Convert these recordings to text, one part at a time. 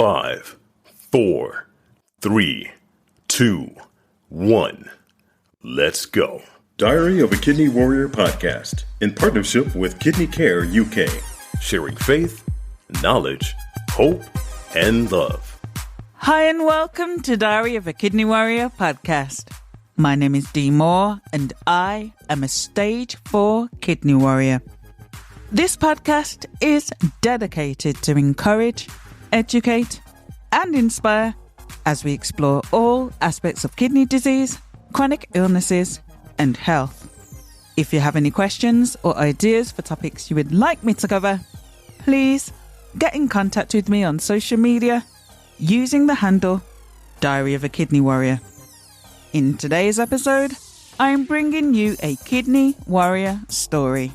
5, 4, 3, 2, 1. Let's go. Diary of a Kidney Warrior podcast in partnership with Kidney Care UK, sharing faith, knowledge, hope, and love. Hi and welcome to Diary of a Kidney Warrior podcast. My name is Dee Moore and I am a Stage 4 Kidney Warrior. This podcast is dedicated to encourage, educate, and inspire as we explore all aspects of kidney disease, chronic illnesses, and health. If you have any questions or ideas for topics you would like me to cover, please get in contact with me on social media using the handle Diary of a Kidney Warrior. In today's episode, I'm bringing you a Kidney Warrior story.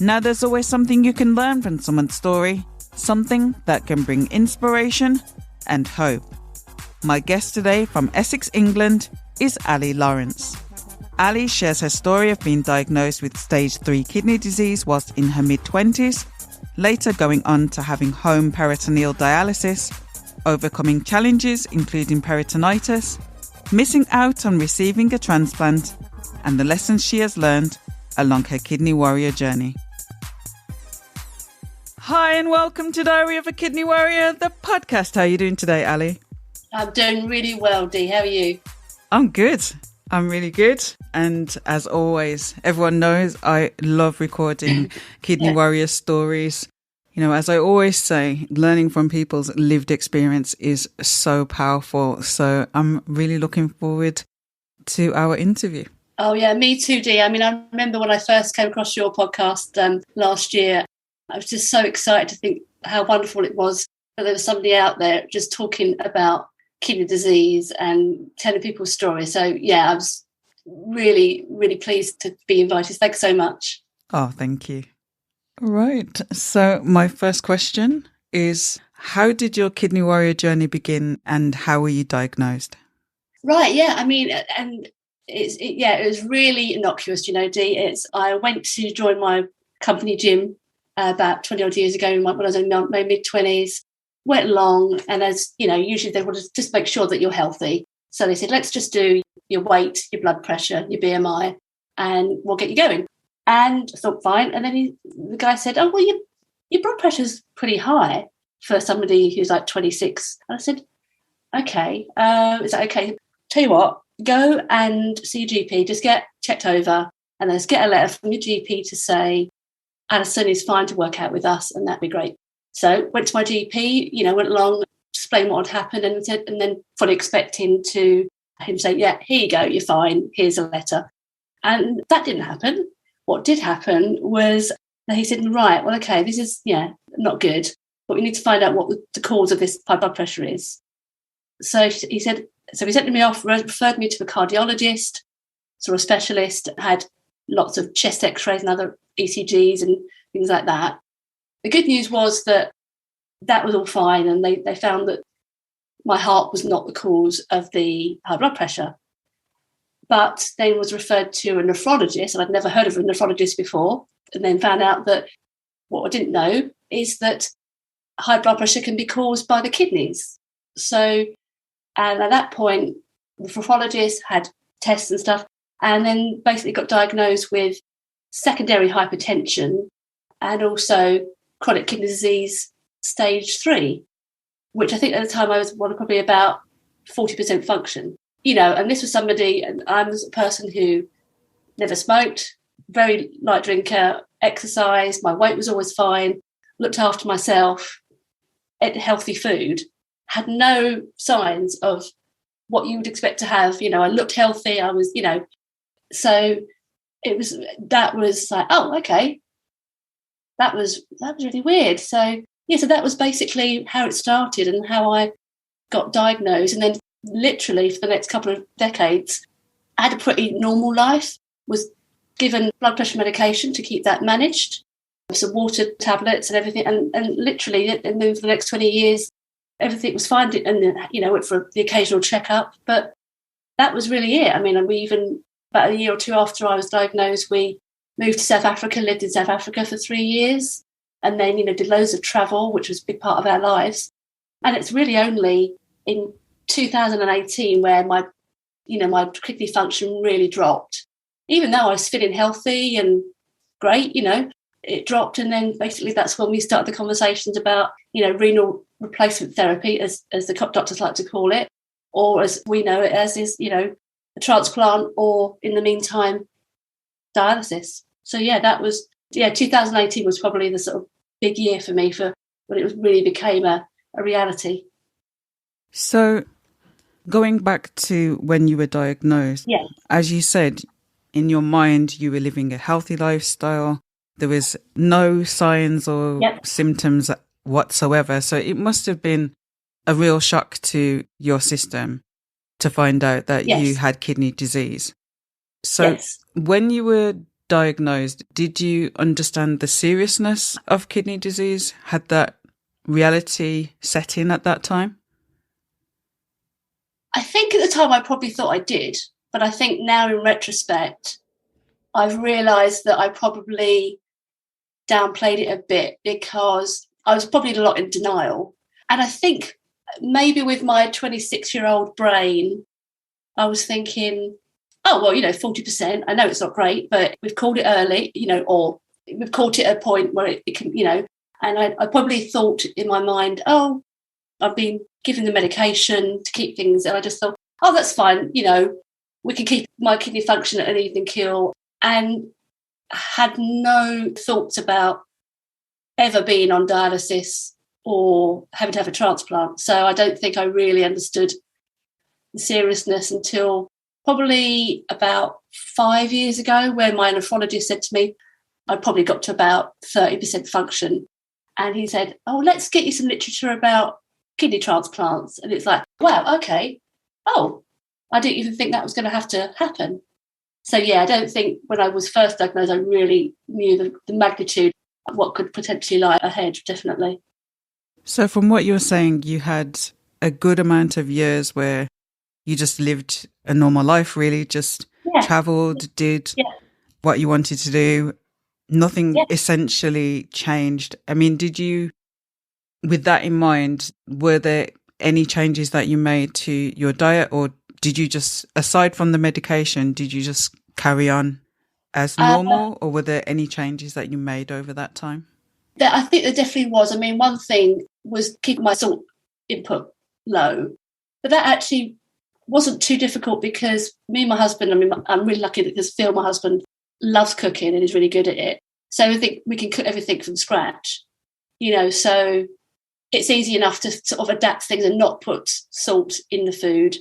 Now, there's always something you can learn from someone's story, something that can bring inspiration and hope. My guest today from Essex, England, is Ali Lawrence. Ali shares her story of being diagnosed with stage 3 kidney disease whilst in her mid-20s, later going on to having home peritoneal dialysis, overcoming challenges including peritonitis, missing out on receiving a transplant, and the lessons she has learned along her Kidney Warrior journey. Hi and welcome to Diary of a Kidney Warrior, the podcast. How are you doing today, Ali? I'm doing really well, Dee. How are you? I'm good. I'm really good. And as always, everyone knows I love recording Kidney Warrior stories. You know, as I always say, learning from people's lived experience is so powerful. So I'm really looking forward to our interview. Oh, yeah, me too, Dee. I mean, I remember when I first came across your podcast last year, I was just so excited to think how wonderful it was that there was somebody out there just talking about kidney disease and telling people's stories. So, yeah, I was really, really pleased to be invited. Thanks so much. Oh, thank you. All right. So my first question is, how did your Kidney Warrior journey begin and how were you diagnosed? Right, yeah. I mean, and it was really innocuous, you know, Dee. I went to join my company gym about 20 odd years ago when I was in my mid-20s, went along, and as you know, usually they want to just make sure that you're healthy. So they said, let's just do your weight, your blood pressure, your BMI, and we'll get you going. And I thought, fine. And then the guy said, oh, well, your blood pressure's pretty high for somebody who's like 26. And I said, okay, is that okay? Tell you what, go and see your GP, just get checked over, and then just get a letter from your GP to say, Alison is fine to work out with us, and that'd be great. So went to my GP, you know, went along, explained what had happened, and then fully expecting to him say, yeah, here you go, you're fine, here's a letter. And that didn't happen. What did happen was that he said, right, well, okay, this is, not good, but we need to find out what the cause of this high blood pressure is. So he sent me off, referred me to a cardiologist, saw a specialist, had lots of chest x-rays and other ECGs and things like that. The good news was that was all fine, and they found that my heart was not the cause of the high blood pressure. But then was referred to a nephrologist, and I'd never heard of a nephrologist before, and then found out that what I didn't know is that high blood pressure can be caused by the kidneys. So, and at that point, the nephrologist had tests and stuff, and then basically got diagnosed with secondary hypertension and also chronic kidney disease stage 3, which I think at the time I was probably about 40% function. You know, and this was somebody, and I was a person who never smoked, very light drinker, exercised, my weight was always fine, looked after myself, ate healthy food, had no signs of what you would expect to have. You know, I looked healthy, I was, so that was like, oh, okay. That was really weird. So that was basically how it started and how I got diagnosed. And then literally for the next couple of decades, I had a pretty normal life, was given blood pressure medication to keep that managed, some water tablets and everything. And literally, and then for the next 20 years, everything was fine. And, went for the occasional checkup. But that was really it. I mean, we even, about a year or two after I was diagnosed, we moved to South Africa, lived in South Africa for 3 years, and then, did loads of travel, which was a big part of our lives. And it's really only in 2018 where my kidney function really dropped. Even though I was feeling healthy and great, it dropped. And then basically that's when we started the conversations about, renal replacement therapy, as the doctors like to call it, or as we know it as is, a transplant, or in the meantime, dialysis. So 2018 was probably the sort of big year for me for when it really became a reality. So going back to when you were diagnosed, as you said, in your mind, you were living a healthy lifestyle. There was no signs or symptoms whatsoever. So it must have been a real shock to your system to find out that you had kidney disease. So when you were diagnosed, did you understand the seriousness of kidney disease? Had that reality set in at that time? I think at the time I probably thought I did, but I think now in retrospect, I've realised that I probably downplayed it a bit because I was probably a lot in denial. And I think maybe with my 26-year-old brain, I was thinking, 40%, I know it's not great, but we've called it early, or we've caught it at a point where it can, and I probably thought in my mind, I've been given the medication to keep things, and I just thought, that's fine, we can keep my kidney function at an even keel, and had no thoughts about ever being on dialysis or having to have a transplant. So I don't think I really understood the seriousness until probably about 5 years ago, when my nephrologist said to me, I probably got to about 30% function. And he said, let's get you some literature about kidney transplants. And it's like, wow, okay. I didn't even think that was going to have to happen. So, I don't think when I was first diagnosed, I really knew the magnitude of what could potentially lie ahead, definitely. So from what you're saying, you had a good amount of years where you just lived a normal life, really, just travelled, did what you wanted to do. Nothing essentially changed. I mean, did you, with that in mind, were there any changes that you made to your diet, or did you just, aside from the medication, did you just carry on as normal, or were there any changes that you made over that time? I think there definitely was. I mean, one thing was keeping my salt input low, but that actually wasn't too difficult because me and my husband, I'm really lucky because Phil, my husband, loves cooking and is really good at it. So I think we can cook everything from scratch, so it's easy enough to sort of adapt things and not put salt in the food.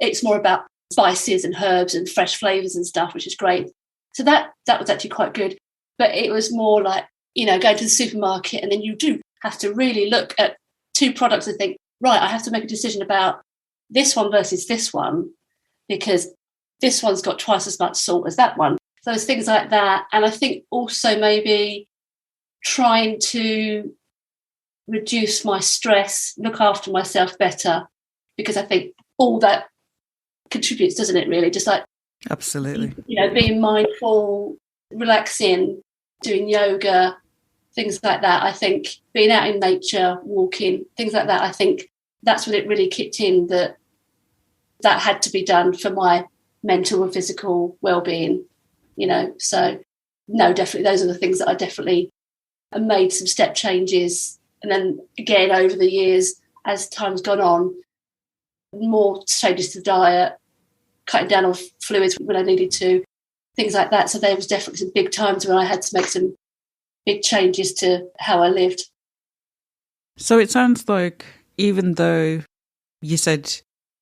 It's more about spices and herbs and fresh flavours and stuff, which is great. So that was actually quite good. But it was more like, going to the supermarket, and then you do have to really look at two products and think, right, I have to make a decision about this one versus this one, because this one's got twice as much salt as that one. So there's things like that. And I think also maybe trying to reduce my stress, look after myself better, because I think all that contributes, doesn't it, really? Just like, absolutely, being mindful, relaxing, doing yoga, things like that. I think being out in nature, walking, things like that, I think that's when it really kicked in that had to be done for my mental and physical well-being, So, no, definitely, those are the things that I definitely made some step changes. And then, again, over the years, as time's gone on, more changes to the diet, cutting down on fluids when I needed to, things like that. So there was definitely some big times when I had to make some big changes to how I lived. So it sounds like even though you said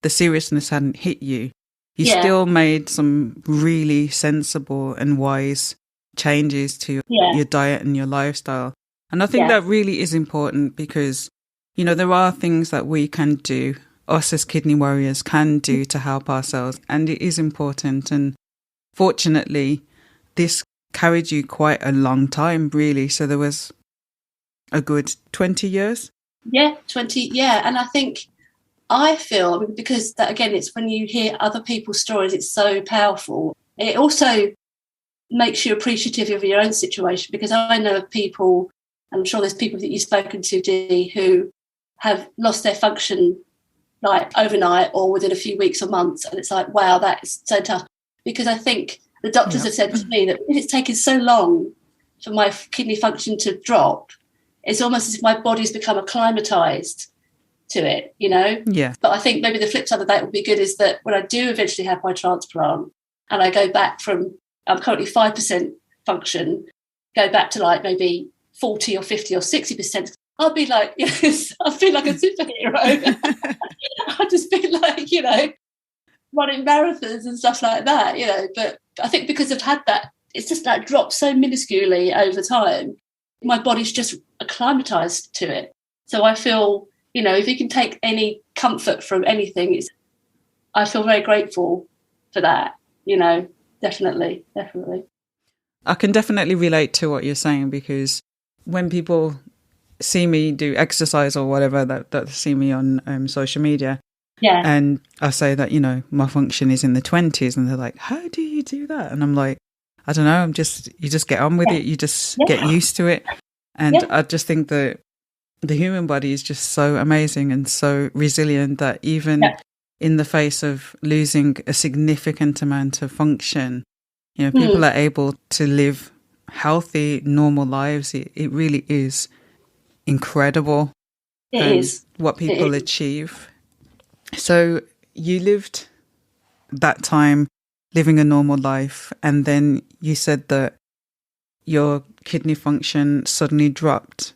the seriousness hadn't hit you, you still made some really sensible and wise changes to your diet and your lifestyle. And I think that really is important because, there are things that we can do, us as kidney warriors can do to help ourselves. And it is important. And fortunately, this carried you quite a long time, really. So there was a good 20 years? Yeah, 20. Yeah. And I feel, because that, again, it's when you hear other people's stories, it's so powerful. It also makes you appreciative of your own situation, because I know of people, and I'm sure there's people that you've spoken to, Dee, who have lost their function like overnight or within a few weeks or months. And it's like, wow, that is so tough. Because I think the doctors have said to me that if it's taken so long for my kidney function to drop, it's almost as if my body's become acclimatized to it, you know? Yeah. But I think maybe the flip side of that would be good is that when I do eventually have my transplant and I go back from, I'm currently 5% function, go back to like maybe 40 or 50 or 60%, I'll be like, yes, I feel like a superhero. I'll just be like, you know, running marathons and stuff like that, you know. But I think because I've had that, it's just like dropped so minusculely over time. My body's just acclimatized to it. So I feel, you know, if you can take any comfort from anything, I feel very grateful for that, you know, definitely. I can definitely relate to what you're saying, because when people see me do exercise or whatever, that see me on social media, and I say that, you know, my function is in the 20s, and they're like, how do you do that? And I'm like, I don't know, you just get on with it, you just get used to it. And I just think that the human body is just so amazing and so resilient that even in the face of losing a significant amount of function, you know, people are able to live healthy, normal lives. It really is incredible. It is what people achieve. So you lived that time living a normal life, and then you said that your kidney function suddenly dropped.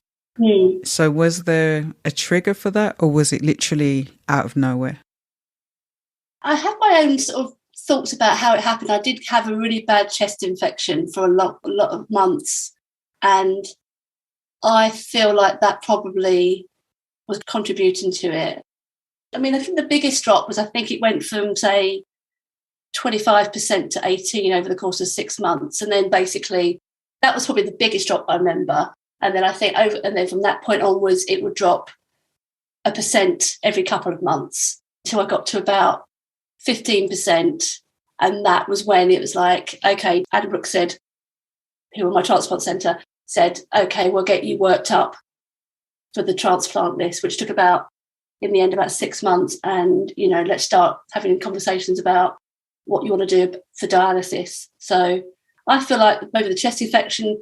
So was there a trigger for that, or was it literally out of nowhere? I have my own sort of thoughts about how it happened. I did have a really bad chest infection for a lot of months, and I feel like that probably was contributing to it. I mean, I think the biggest drop was, I think it went from, say, 25% to 18% over the course of 6 months. And then basically that was probably the biggest drop I remember. And then I think and then from that point onwards, it would drop 1% every couple of months until I got to about 15%. And that was when it was like, okay, Advocacy said, who were my transplant centre, said, okay, we'll get you worked up for the transplant list, which took in the end about 6 months. And, you know, let's start having conversations about what you want to do for dialysis. So I feel like maybe the chest infection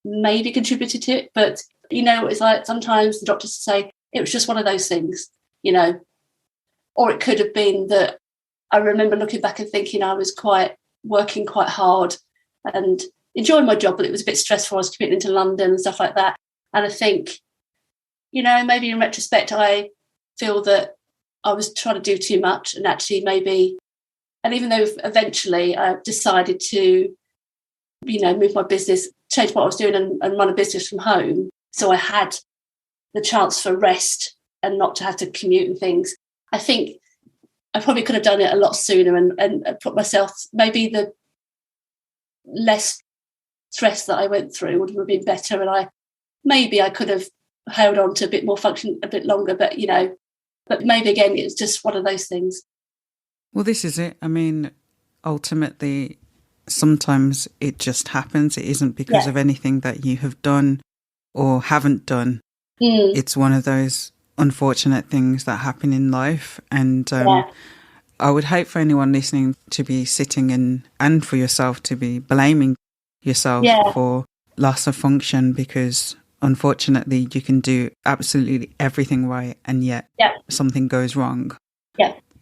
maybe contributed to it, but, you know, it's like sometimes the doctors say it was just one of those things, you know, or it could have been that I remember looking back and thinking I was working quite hard and enjoying my job, but it was a bit stressful. I was commuting into London and stuff like that. And I think, you know, maybe in retrospect, I feel that I was trying to do too much, and actually maybe, and even though eventually I decided to, you know, move my business, change what I was doing and run a business from home, so I had the chance for rest and not to have to commute and things, I think I probably could have done it a lot sooner and put myself, maybe the less stress that I went through would have been better, and I could have held on to a bit more function a bit longer, but, you know, but maybe again it's just one of those things. Well, this is it. I mean, ultimately, sometimes it just happens. It isn't because of anything that you have done or haven't done. It's one of those unfortunate things that happen in life. And I would hate for anyone listening to be sitting and for yourself to be blaming yourself for loss of function, because unfortunately you can do absolutely everything right and yet something goes wrong.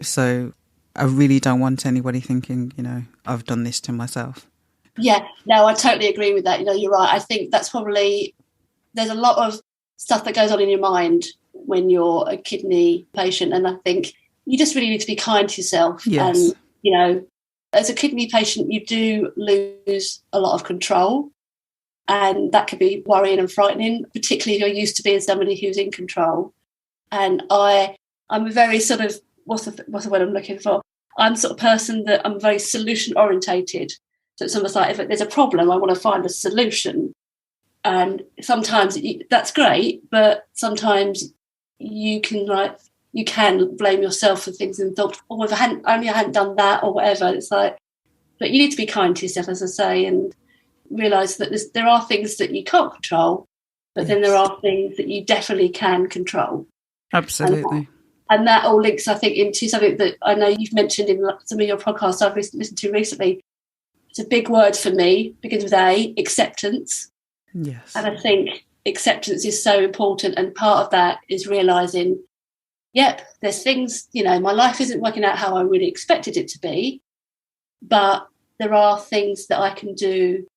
So I really don't want anybody thinking, you know, I've done this to myself. Yeah, no, I totally agree with that. You know, you're right. I think that's probably, there's a lot of stuff that goes on in your mind when you're a kidney patient. And I think you just really need to be kind to yourself. Yes. And, you know, as a kidney patient, you do lose a lot of control. And that can be worrying and frightening, particularly if you're used to being somebody who's in control. And I'm a very sort of, what's the word I'm looking for? I'm the sort of person that I'm very solution orientated. So it's almost like if there's a problem, I want to find a solution. And sometimes that's great, but sometimes you can blame yourself for things and thought, oh, if I hadn't done that or whatever. It's like, but you need to be kind to yourself, as I say, and realise that there are things that you can't control, but then there are things that you definitely can control. Absolutely. And that all links, I think, into something that I know you've mentioned in some of your podcasts I've listened to recently. It's a big word for me, begins with A, acceptance. Yes. And I think acceptance is so important. And part of that is realising, yep, there's things, my life isn't working out how I really expected it to be, but there are things that I can do,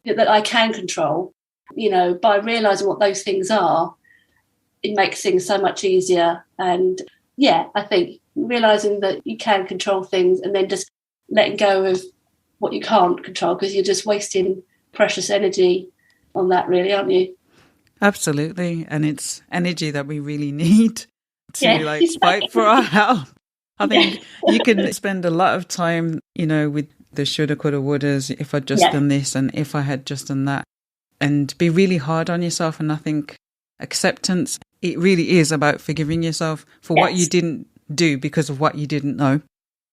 that I can control. By realising what those things are, it makes things so much easier. And I think realising that you can control things and then just letting go of what you can't control, because you're just wasting precious energy on that, really, aren't you? Absolutely. And it's energy that we really need to fight for our health. I think you can spend a lot of time, with the shoulda, coulda, wouldas, if I'd just done this and if I had just done that, and be really hard on yourself. And I think acceptance, it really is about forgiving yourself for what you didn't do because of what you didn't know.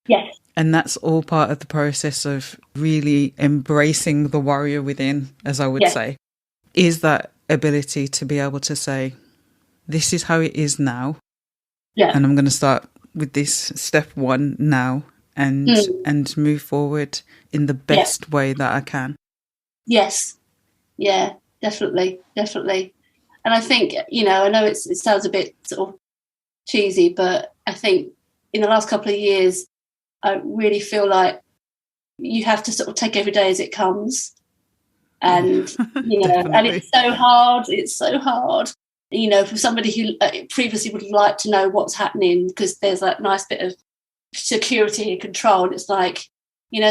Yes. And that's all part of the process of really embracing the warrior within, as I would say, is that ability to be able to say, this is how it is now. Yeah. And I'm going to start with this step one now and move forward in the best way that I can. Yes. Yeah, definitely. And I think, I know it sounds a bit sort of cheesy, but I think in the last couple of years, I really feel like you have to sort of take every day as it comes. And, and it's so hard. For somebody who previously would like to know what's happening, because there's that nice bit of security and control. And it's like,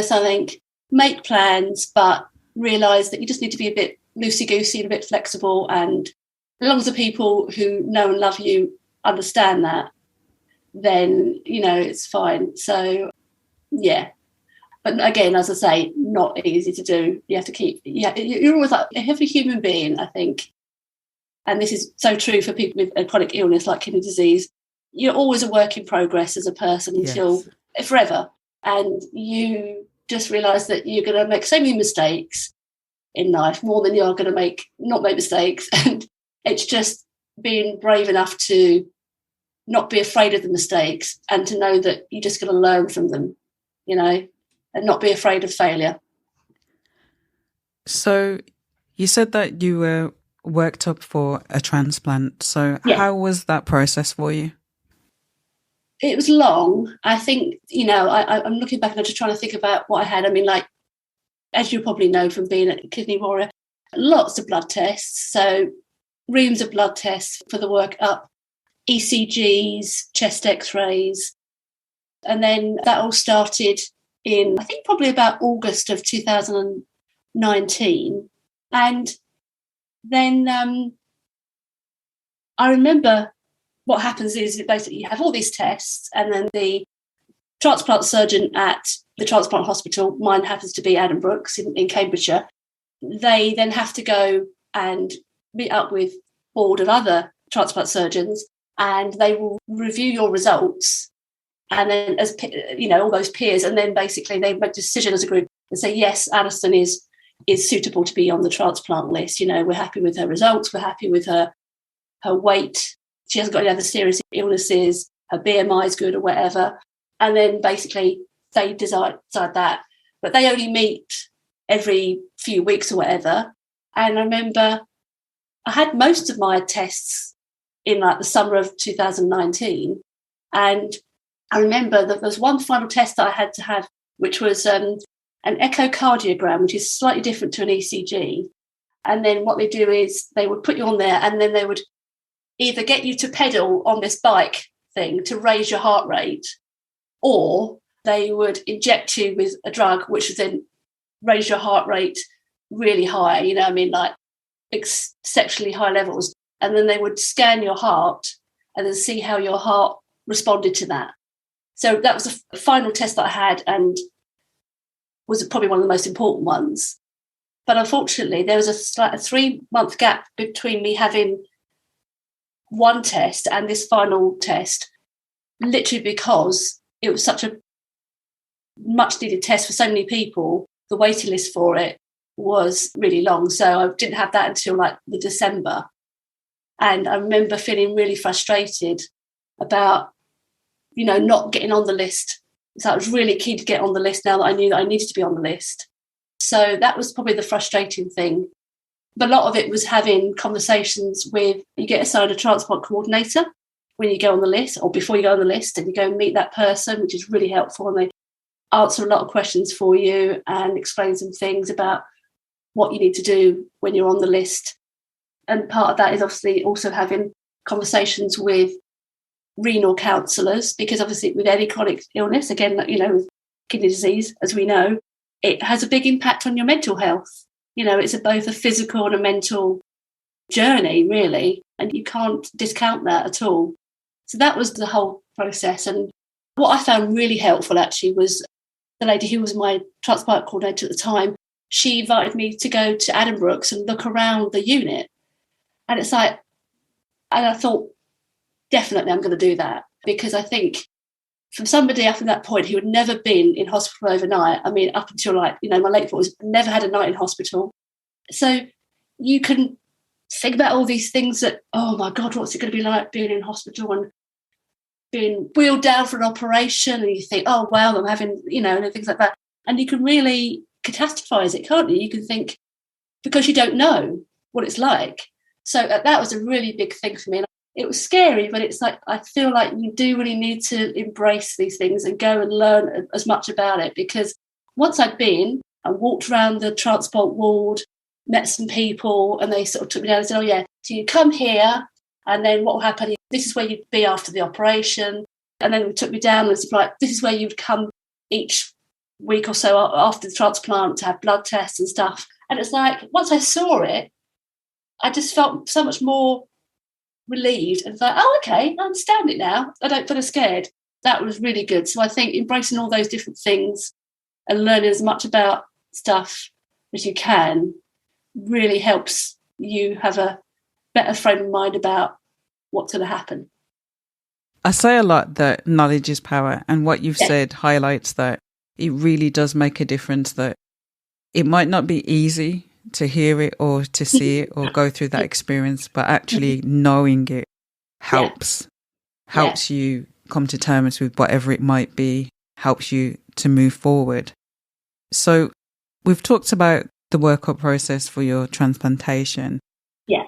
something, make plans, but realise that you just need to be a bit loosey-goosey and a bit flexible. And as long as the people who know and love you understand that, then, it's fine. So, But again, as I say, not easy to do. You have to keep, you're always like every human being, I think. And this is so true for people with a chronic illness like kidney disease. You're always a work in progress as a person until forever. And you just realise that you're going to make so many mistakes in life, more than you are going to not make mistakes. And it's just being brave enough to not be afraid of the mistakes and to know that you're just going to learn from them, and not be afraid of failure. So you said that you were worked up for a transplant. So how was that process for you? It was long. I think, I'm looking back and I'm just trying to think about what I had. I mean, like, as you probably know from being a kidney warrior, lots of blood tests. So reams of blood tests for the workup, ECGs, chest x-rays. And then that all started in, I think, probably about August of 2019. And then I remember what happens is basically you have all these tests, and then the transplant surgeon at the transplant hospital, mine happens to be Adam Brooks in Cambridgeshire, they then have to go and meet up with a board of other transplant surgeons, and they will review your results. And then, as all those peers, and then basically they make a decision as a group and say, yes, Alison is suitable to be on the transplant list. We're happy with her results. We're happy with her weight. She hasn't got any other serious illnesses. Her BMI is good or whatever. And then basically they decide that. But they only meet every few weeks or whatever. And I remember I had most of my tests in like the summer of 2019. And I remember that there was one final test that I had to have, which was an echocardiogram, which is slightly different to an ECG. And then what they do is they would put you on there, and then they would either get you to pedal on this bike thing to raise your heart rate, or they would inject you with a drug which would then raise your heart rate really high, like exceptionally high levels. And then they would scan your heart and then see how your heart responded to that. So that was a final test that I had, and was probably one of the most important ones. But unfortunately, there was a 3-month gap between me having one test and this final test, literally because it was such a much needed test for so many people. The waiting list for it was really long. So I didn't have that until like the December. And I remember feeling really frustrated about, not getting on the list. So I was really keen to get on the list now that I knew that I needed to be on the list. So that was probably the frustrating thing. But a lot of it was having conversations with, you get assigned a transplant coordinator when you go on the list, or before you go on the list, and you go and meet that person, which is really helpful. And they answer a lot of questions for you and explain some things about what you need to do when you're on the list. And part of that is obviously also having conversations with renal counsellors, because obviously with any chronic illness, again, with kidney disease, as we know, it has a big impact on your mental health. It's both a physical and a mental journey, really, and you can't discount that at all. So that was the whole process. And what I found really helpful, actually, was the lady who was my transplant coordinator at the time. She invited me to go to Addenbrooke's and look around the unit. And it's like, and I thought, definitely I'm going to do that, because I think from somebody up to that point who had never been in hospital overnight, I mean, up until my late 40s, never had a night in hospital. So you can think about all these things that, oh my God, what's it going to be like being in hospital and being wheeled down for an operation? And you think, oh, wow, I'm having, and things like that. And you can really catastrophize it, can't you? You can think, because you don't know what it's like. So that was a really big thing for me. It was scary, but it's like, I feel like you do really need to embrace these things and go and learn as much about it. Because once I'd been and walked around the transplant ward, met some people, and they sort of took me down and said, oh yeah, so you come here, and then what will happen, this is where you'd be after the operation. And then they took me down and said, like, this is where you'd come each week or so after the transplant to have blood tests and stuff. And it's like, once I saw it, I just felt so much more relieved and thought, oh, okay, I understand it now. I don't feel as scared. That was really good. So I think embracing all those different things and learning as much about stuff as you can really helps you have a better frame of mind about what's going to happen. I say a lot that knowledge is power, and what you've said highlights that it really does make a difference, that it might not be easy to hear it or to see it or go through that experience, but actually knowing it helps you come to terms with whatever it might be, helps you to move forward. So we've talked about the workup process for your transplantation. Yeah.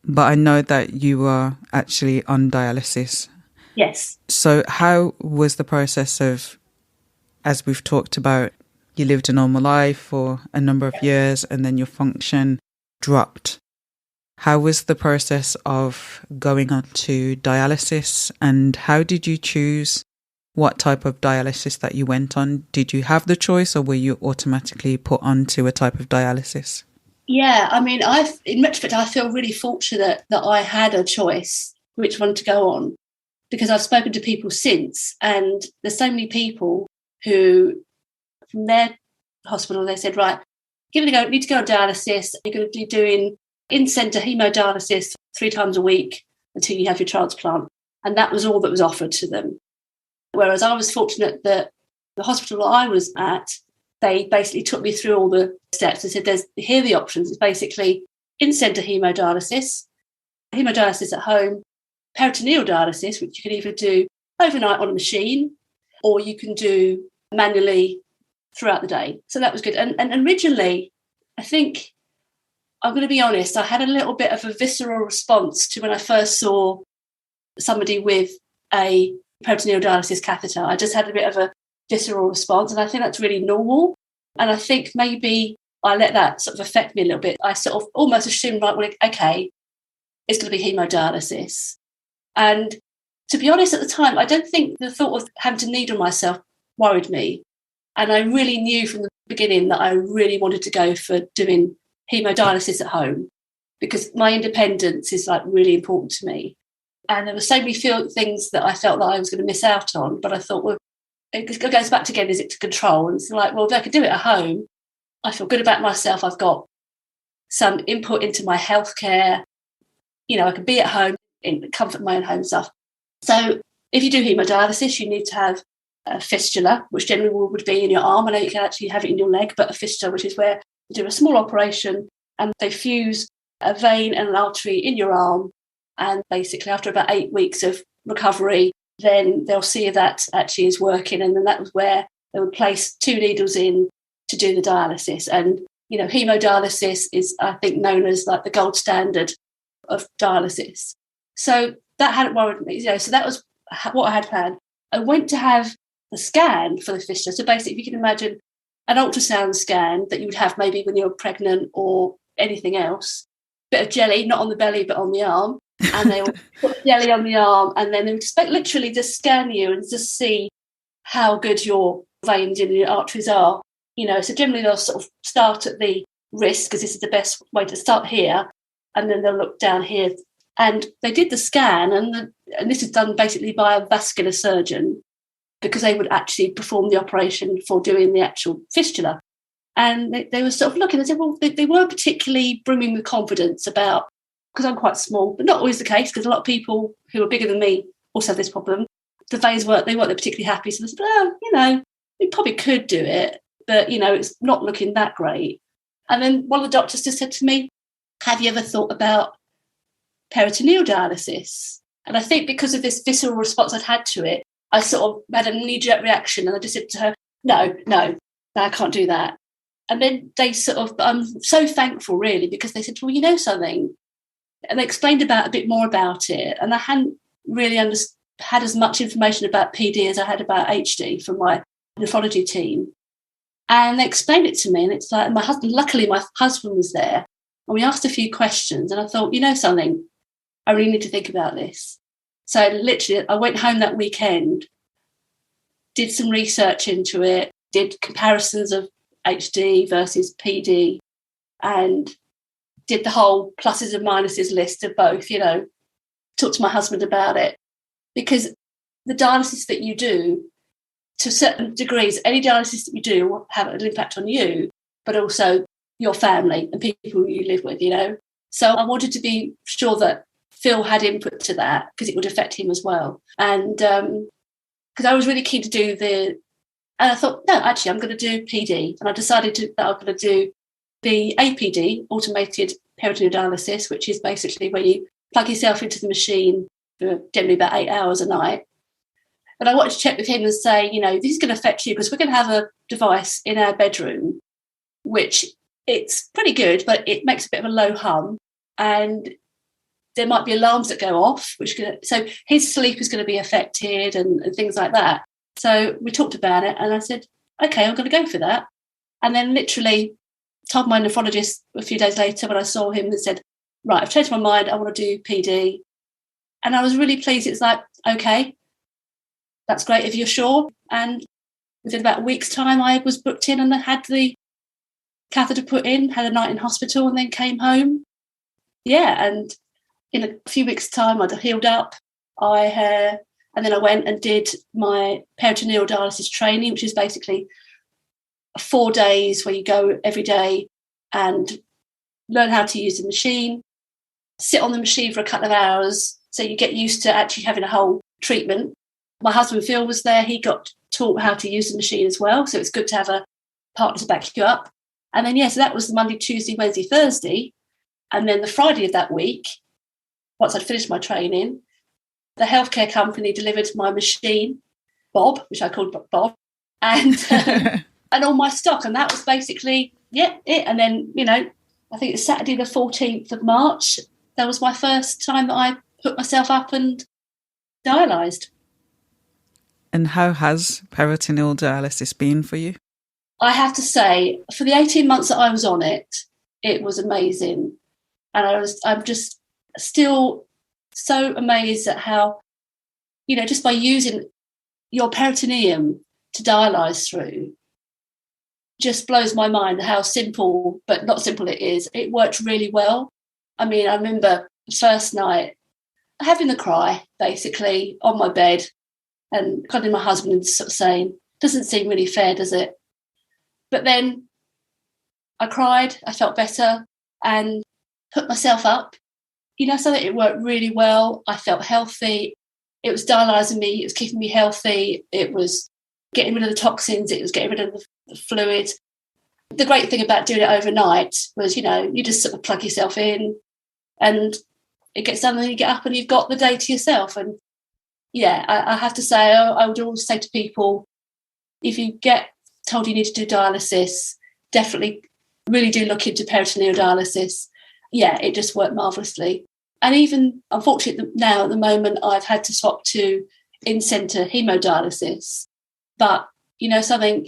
But I know that you are actually on dialysis. Yes. So how was the process of, as we've talked about, you lived a normal life for a number of years and then your function dropped. How was the process of going on to dialysis, and how did you choose what type of dialysis that you went on? Did you have the choice, or were you automatically put onto a type of dialysis? Yeah, I mean, in retrospect, I feel really fortunate that I had a choice which one to go on, because I've spoken to people since, and there's so many people who, from their hospital, they said, right, you're going to need to go on dialysis. You're going to be doing in-centre haemodialysis 3 times a week until you have your transplant. And that was all that was offered to them. Whereas I was fortunate that the hospital I was at, they basically took me through all the steps and said, here are the options. It's basically in-centre haemodialysis, haemodialysis at home, peritoneal dialysis, which you can either do overnight on a machine or you can do manually throughout the day. So that was good. And originally, I think, I'm going to be honest, I had a little bit of a visceral response to when I first saw somebody with a peritoneal dialysis catheter. I just had a bit of a visceral response, and I think that's really normal. And I think maybe I let that sort of affect me a little bit. I sort of almost assumed, right, well, okay, it's going to be haemodialysis. And to be honest, at the time, I don't think the thought of having to needle myself worried me. And I really knew from the beginning that I really wanted to go for doing haemodialysis at home, because my independence is like really important to me. And there were so many things that I felt that I was going to miss out on. But I thought, well, it goes back to, again, is it to control? And it's like, well, if I could do it at home, I feel good about myself. I've got some input into my healthcare. I can be at home in the comfort of my own home stuff. So if you do haemodialysis, you need to have a fistula, which generally would be in your arm. I know you can actually have it in your leg, but a fistula, which is where you do a small operation and they fuse a vein and an artery in your arm And basically after about 8 weeks of recovery, then they'll see if that actually is working. And then that was where they would place 2 needles in to do the dialysis. And, haemodialysis is, I think, known as like the gold standard of dialysis. So that hadn't worried me. So that was what I had planned. I went to have the scan for the fistula. So basically, if you can imagine an ultrasound scan that you would have maybe when you're pregnant or anything else, bit of jelly, not on the belly, but on the arm. And they will put jelly on the arm, and then they would literally just scan you and just see how good your veins and your arteries are. So generally they'll sort of start at the wrist, because this is the best way to start here, and then they'll look down here. And they did the scan, and this is done basically by a vascular surgeon, because they would actually perform the operation for doing the actual fistula. And they were sort of looking and said, well, they weren't particularly brimming with confidence about, because I'm quite small, but not always the case, because a lot of people who are bigger than me also have this problem. The veins weren't particularly happy. So they said, well, we probably could do it, but, it's not looking that great. And then one of the doctors just said to me, have you ever thought about peritoneal dialysis? And I think because of this visceral response I'd had to it, I sort of had a knee-jerk reaction, and I just said to her, no, I can't do that. And then they I'm so thankful, really, because they said, well, you know something? And they explained a bit more about it. And I hadn't really had as much information about PD as I had about HD from my nephrology team. And they explained it to me. And it's like, luckily my husband was there. And we asked a few questions. And I thought, you know something? I really need to think about this. So literally, I went home that weekend, did some research into it, did comparisons of HD versus PD, and did the whole pluses and minuses list of both, talked to my husband about it. Because the dialysis that you do, to certain degrees, any dialysis that you do will have an impact on you, but also your family and people you live with, So I wanted to be sure that Phil had input to that, because it would affect him as well. And because I was really keen to do and I thought, no, actually, I'm going to do PD. And I decided that I'm going to do the APD, automated peritoneal dialysis, which is basically where you plug yourself into the machine for generally about 8 hours a night. But I wanted to check with him and say, this is going to affect you, because we're going to have a device in our bedroom, which it's pretty good, but it makes a bit of a low hum. And there might be alarms that go off, so his sleep is going to be affected and things like that. So we talked about it, and I said, okay, I'm going to go for that. And then literally told my nephrologist a few days later when I saw him, and said, right, I've changed my mind, I want to do PD. And I was really pleased. It's like, okay, that's great if you're sure. And within about a week's time, I was booked in and I had the catheter put in, had a night in hospital, and then came home. Yeah, and in a few weeks' time, I'd healed up. And then I went and did my peritoneal dialysis training, which is basically 4 days where you go every day and learn how to use the machine, sit on the machine for a couple of hours, so you get used to actually having a whole treatment. My husband Phil was there. He got taught how to use the machine as well, so it's good to have a partner to back you up. And then, so that was the Monday, Tuesday, Wednesday, Thursday. And then the Friday of that week, once I'd finished my training, the healthcare company delivered my machine, Bob, which I called Bob, and and all my stock. And that was basically, it. And then, I think it's Saturday the 14th of March. That was my first time that I put myself up and dialysed. And how has peritoneal dialysis been for you? I have to say, for the 18 months that I was on it, it was amazing. And I'm just still so amazed at how, just by using your peritoneum to dialyse through, just blows my mind how simple, but not simple it is. It worked really well. I mean, I remember the first night having the cry, basically, on my bed, and calling my husband and sort of saying, doesn't seem really fair, does it? But then I cried, I felt better, and put myself up, so that it worked really well. I felt healthy. It was dialysing me. It was keeping me healthy. It was getting rid of the toxins. It was getting rid of the fluid. The great thing about doing it overnight was, you just sort of plug yourself in. And it gets done and you get up and you've got the day to yourself. And yeah, I have to say, I would always say to people, if you get told you need to do dialysis, definitely really do look into peritoneal dialysis. Yeah, it just worked marvellously. And even, unfortunately, now at the moment, I've had to swap to in-centre haemodialysis. But, something,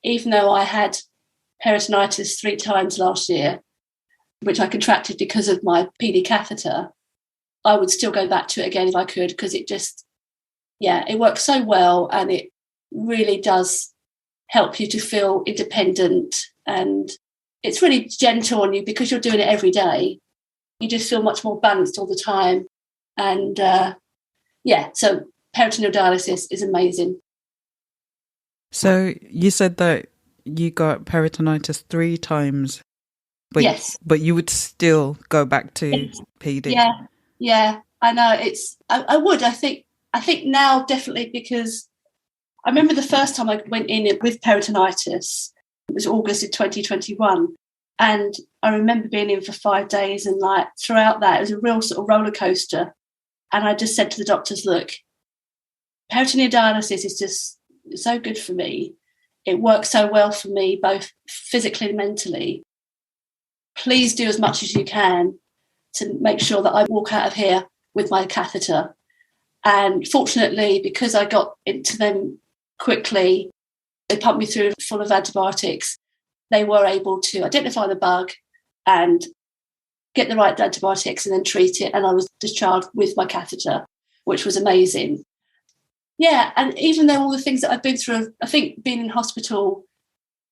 even though I had peritonitis 3 times last year, which I contracted because of my PD catheter, I would still go back to it again if I could, because it just, it works so well, and it really does help you to feel independent, and it's really gentle on you because you're doing it every day. You just feel much more balanced all the time. And so peritoneal dialysis is amazing. So you said that you got peritonitis 3 times, but, yes, but you would still go back to PD. Yeah, I know. I would. I think now definitely, because I remember the first time I went in with peritonitis, it was August of 2021. And I remember being in for 5 days, and like throughout that, it was a real sort of roller coaster. And I just said to the doctors, look, peritoneal dialysis is just so good for me. It works so well for me, both physically and mentally. Please do as much as you can to make sure that I walk out of here with my catheter. And fortunately, because I got into them quickly, they pumped me through full of antibiotics. They were able to identify the bug and get the right antibiotics and then treat it. And I was discharged with my catheter, which was amazing. Yeah, and even though all the things that I've been through, I think being in hospital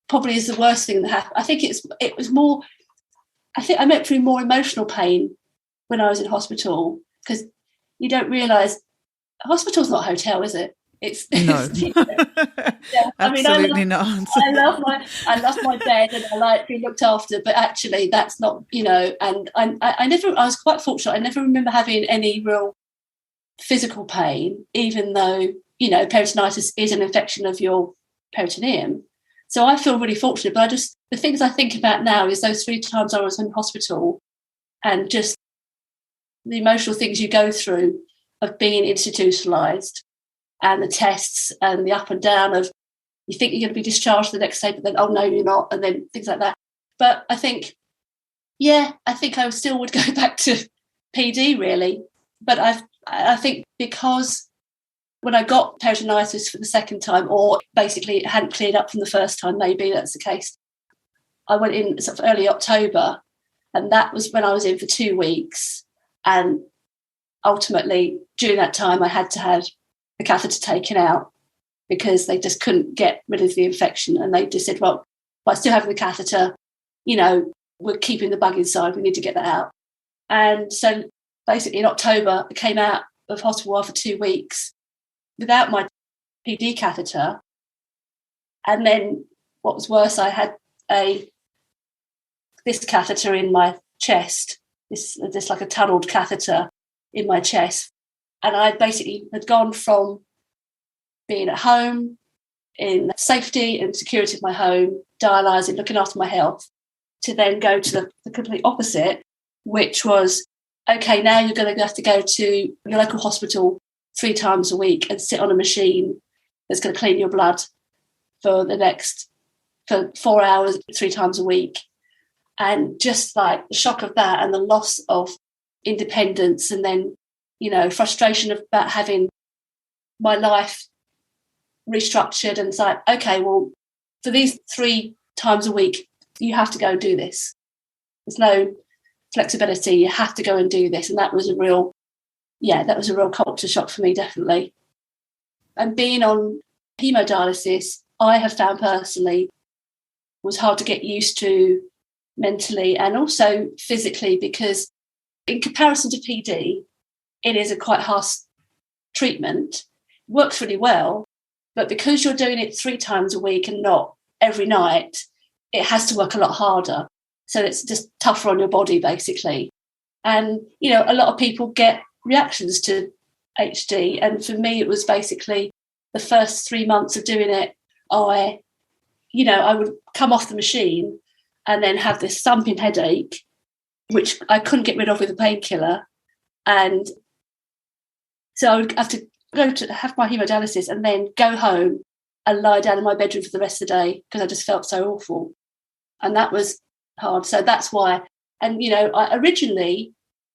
probably is the worst thing that happened. I think it was more, I think I went through more emotional pain when I was in hospital, because you don't realise, hospital's not a hotel, is it? It's no, absolutely not. I love my bed and I like being looked after, but actually that's not, and I was quite fortunate. I never remember having any real physical pain, even though, peritonitis is an infection of your peritoneum. So I feel really fortunate, but the things I think about now is those 3 times I was in hospital, and just the emotional things you go through of being institutionalised, and the tests and the up and down of, you think you're going to be discharged the next day, but then, oh no, you're not, and then things like that. But I think I still would go back to PD really. But I think because when I got peritonitis for the second time, or basically it hadn't cleared up from the first time, maybe that's the case, I went in sort of early October, and that was when I was in for 2 weeks. And ultimately, during that time, I had to have the catheter taken out because they just couldn't get rid of the infection. And they just said, well, by still having the catheter, we're keeping the bug inside. We need to get that out. And so basically in October, I came out of hospital after 2 weeks without my PD catheter. And then what was worse, I had this catheter in my chest, this like a tunneled catheter in my chest. And I basically had gone from being at home in safety and security of my home, dialysing, looking after my health, to then go to the complete opposite, which was, okay, now you're going to have to go to your local hospital 3 times a week and sit on a machine that's going to clean your blood for 4 hours, 3 times a week. And just like the shock of that and the loss of independence, and then, frustration about having my life restructured. And it's like, okay, well, for these 3 times a week, you have to go and do this. There's no flexibility. You have to go and do this. And that was a real culture shock for me, definitely. And being on haemodialysis, I have found personally was hard to get used to mentally and also physically, because in comparison to PD, it is a quite harsh treatment. It works really well, but because you're doing it 3 times a week and not every night, it has to work a lot harder. So it's just tougher on your body, basically. And, a lot of people get reactions to HD. And for me, it was basically the first 3 months of doing it, I would come off the machine and then have this thumping headache, which I couldn't get rid of with a painkiller. And so I would have to go to have my haemodialysis and then go home and lie down in my bedroom for the rest of the day because I just felt so awful. And that was hard. So that's why. And, I originally,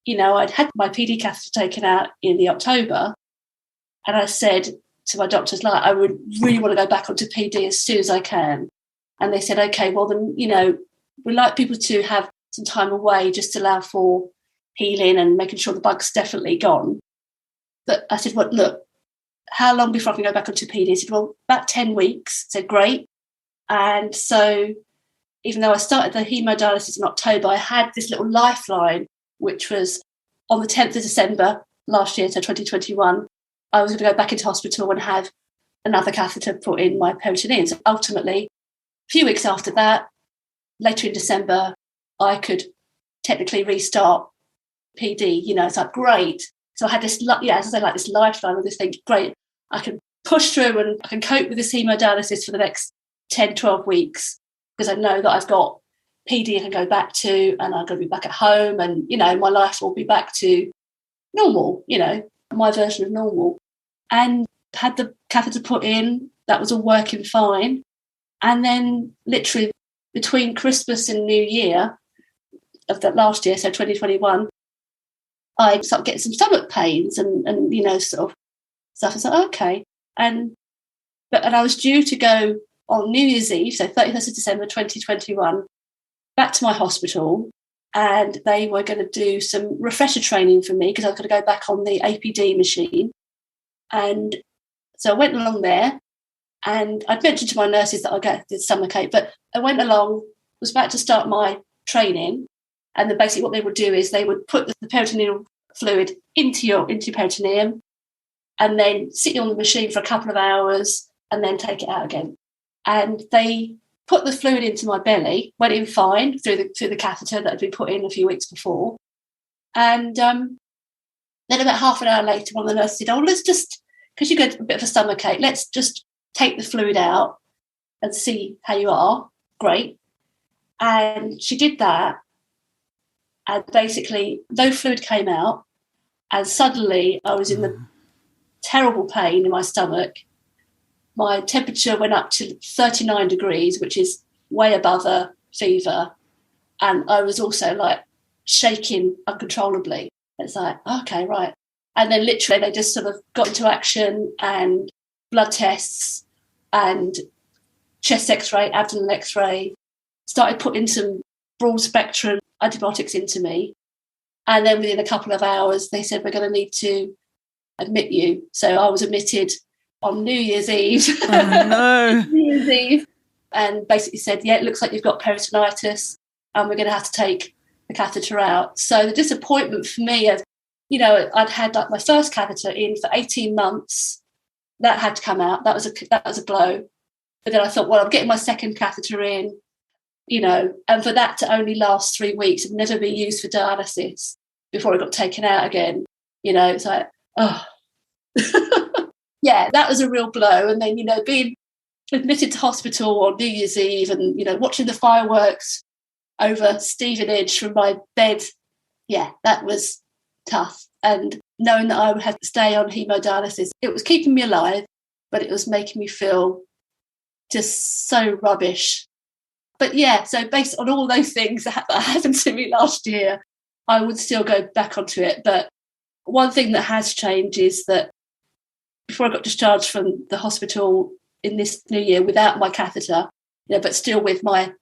I'd had my PD catheter taken out in the October. And I said to my doctors, I would really want to go back onto PD as soon as I can. And they said, okay, well, then, we'd like people to have some time away just to allow for healing and making sure the bug's definitely gone. But I said, well, look, how long before I can go back onto PD? He said, well, about 10 weeks. I said, great. And so even though I started the haemodialysis in October, I had this little lifeline, which was on the 10th of December last year, so 2021, I was going to go back into hospital and have another catheter put in my peritoneum. So ultimately, a few weeks after that, later in December, I could technically restart PD. It's like, great. So I had this, as I say, like this lifeline of this thing, great. I can push through and I can cope with this haemodialysis for the next 10, 12 weeks because I know that I've got PD I can go back to and I'm going to be back at home and, my life will be back to normal, my version of normal. And had the catheter put in, that was all working fine. And then literally between Christmas and New Year of that last year, so 2021, I started getting some stomach pains and sort of stuff. I was like, okay. And I was due to go on New Year's Eve, so 31st of December 2021, back to my hospital, and they were going to do some refresher training for me because I was going to go back on the APD machine. And so I went along there, and I'd mentioned to my nurses that I get the stomachache, but I went along, was about to start my training, and then basically what they would do is they would put the peritoneal fluid into your peritoneum and then sit you on the machine for a couple of hours and then take it out again. And they put the fluid into my belly, went in fine through the catheter that had been put in a few weeks before. And then about half an hour later, one of the nurses said, let's just, because you get a bit of a stomachache, let's just take the fluid out and see how you are. Great. And she did that. And basically, no fluid came out. And suddenly I was in the terrible pain in my stomach. My temperature went up to 39 degrees, which is way above a fever. And I was also like shaking uncontrollably. It's like, okay, right. And then literally they just sort of got into action and blood tests and chest x-ray, abdomen x-ray, started putting some broad spectrum antibiotics into me. And then within a couple of hours, they said, we're going to need to admit you. So I was admitted on New Year's Eve. Oh, no. New Year's Eve. And basically said, it looks like you've got peritonitis and we're going to have to take the catheter out. So the disappointment for me of, I'd had like my first catheter in for 18 months. That had to come out. That was a blow. But then I thought, well, I'm getting my second catheter in, and for that to only last 3 weeks and never be used for dialysis before it got taken out again, it's like, oh. Yeah, that was a real blow. And then, being admitted to hospital on New Year's Eve and, watching the fireworks over Stevenage from my bed, that was tough. And knowing that I would have to stay on haemodialysis, it was keeping me alive, but it was making me feel just so rubbish. But so based on all those things that happened to me last year, I would still go back onto it. But one thing that has changed is that before I got discharged from the hospital in this new year without my catheter, but still with my